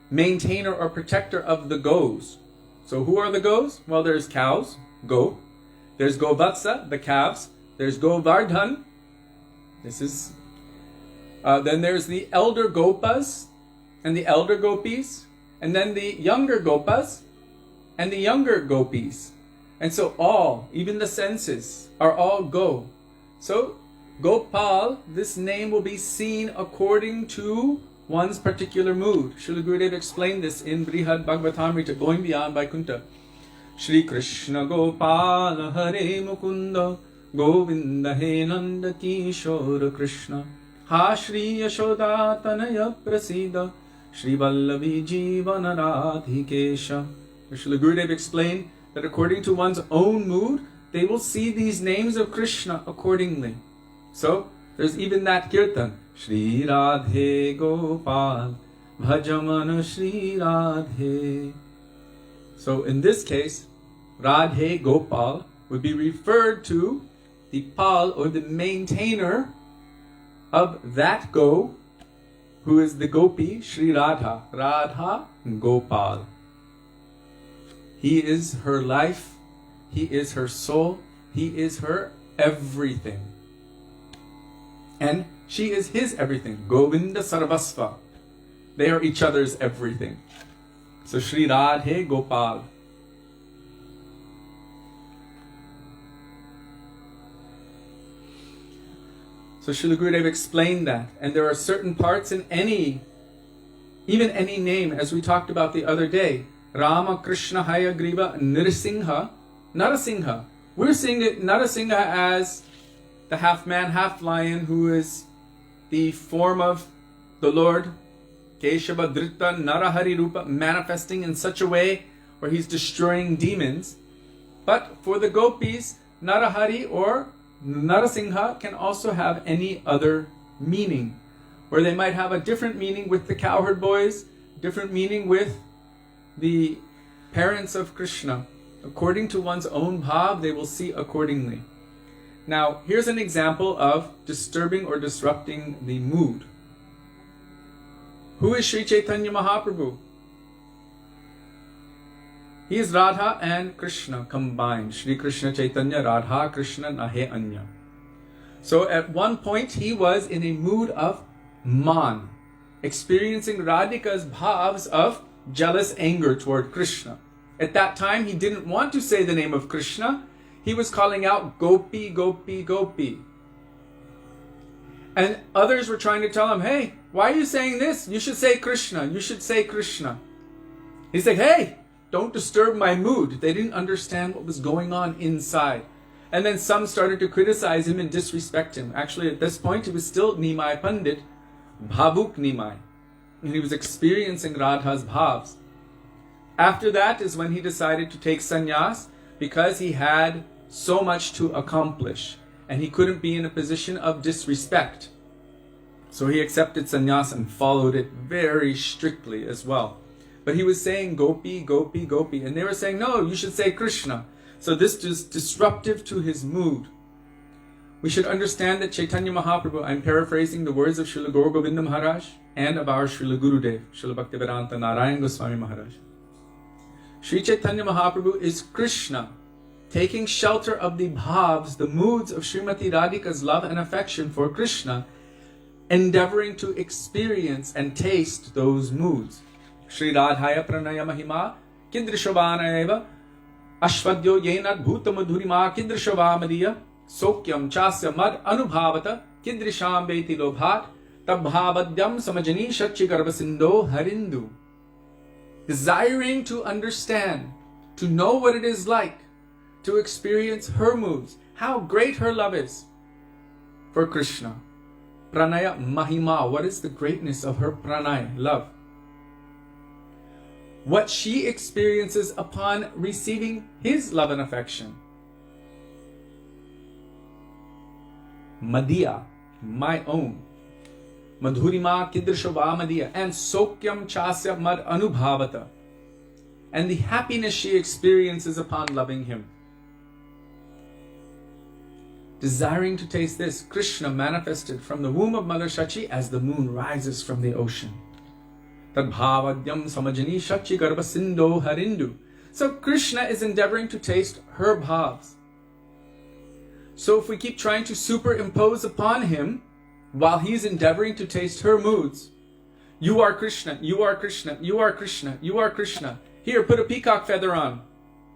A: maintainer or protector of the goes. So who are the goes? Well, there's cows, go. There's Govatsa, the calves. There's Govardhan. This is... then there's the elder Gopas and the elder Gopis. And then the younger Gopas and the younger Gopis. And so all, even the senses, are all go. So Gopal, this name will be seen according to one's particular mood. Srila Gurudev explained this in Brihad Bhagavatamrita, going beyond Vaikuntha. Shri Krishna Gopal Hare Mukunda Govinda He Nanda Kishore Krishna Ha Shri Yashoda Tanaya Prasida Shri Vallavi Jivana Radhikesha. Srila Gurudev explained that according to one's own mood, they will see these names of Krishna accordingly. So, there's even that kirtan, Shri Radhe Gopal, Bhajamana Shri Radhe. So, in this case, Radhe Gopal would be referred to the Pal or the maintainer of that go, who is the Gopi, Shri Radha. Radha Gopal. He is her life, he is her soul, he is her everything. And she is his everything. Govinda Sarvasva. They are each other's everything. So Shri Radhe Gopal. So Srila Gurudev explained that. And there are certain parts in even any name, as we talked about the other day. Rama, Krishna, Hayagriva, Narasingha. We're seeing it, Narasingha, as the half-man, half-lion, who is the form of the Lord, Keshava, Drita, Narahari Rupa, manifesting in such a way where he's destroying demons. But for the gopis, Narahari or Narasingha can also have any other meaning, where they might have a different meaning with the cowherd boys, different meaning with the parents of Krishna. According to one's own bhav, they will see accordingly. Now, here's an example of disturbing or disrupting the mood. Who is Sri Chaitanya Mahaprabhu? He is Radha and Krishna combined. Shri Krishna Chaitanya, Radha Krishna Nahe Anya. So at one point he was in a mood of man, experiencing Radhika's bhavs of jealous anger toward Krishna. At that time he didn't want to say the name of Krishna. He was calling out Gopi, Gopi, Gopi. And others were trying to tell him, hey, why are you saying this? You should say Krishna. You should say Krishna. He's like, hey, don't disturb my mood. They didn't understand what was going on inside. And then some started to criticize him and disrespect him. Actually, at this point, he was still Nimai Pandit, Bhavuk Nimai. And he was experiencing Radha's bhavs. After that is when he decided to take sannyas, because he had so much to accomplish. And he couldn't be in a position of disrespect. So he accepted sannyas and followed it very strictly as well. But he was saying Gopi, Gopi, Gopi. And they were saying, no, you should say Krishna. So this is disruptive to his mood. We should understand that Chaitanya Mahaprabhu, I'm paraphrasing the words of Srila Gaur Govinda Maharaj and of our Srila Gurudev, Srila Bhaktivedanta Narayan Goswami Maharaj. Sri Chaitanya Mahaprabhu is Krishna, taking shelter of the bhavs, the moods of Srimati Radhika's love and affection for Krishna, endeavoring to experience and taste those moods. Shri Radhaya Pranaya Mahima Kidrishavana Ashvadyo Yenad Bhuta Madhurima Kidrishavamadiya Sokyam Chasya Mad Anubhavata Kidrisham Beti Lobhat Tabhavadyam Samajani Shachi Garbasindo Harindu. Desiring to understand, to know what it is like to experience her moods, how great her love is for Krishna. Pranaya Mahima, what is the greatness of her pranaya, love? What she experiences upon receiving his love and affection. Madhya, my own. Madhurima Kidrishava Madhya. And Sokyam Chasya Mad Anubhavata. And the happiness she experiences upon loving him. Desiring to taste this, Krishna manifested from the womb of Mother Shachi as the moon rises from the ocean. Tadbhavadyam samajani shachi garbasindo harindu. So Krishna is endeavoring to taste her bhavs. So if we keep trying to superimpose upon him, while he's endeavoring to taste her moods, you are Krishna, you are Krishna, you are Krishna, you are Krishna. Here, put a peacock feather on.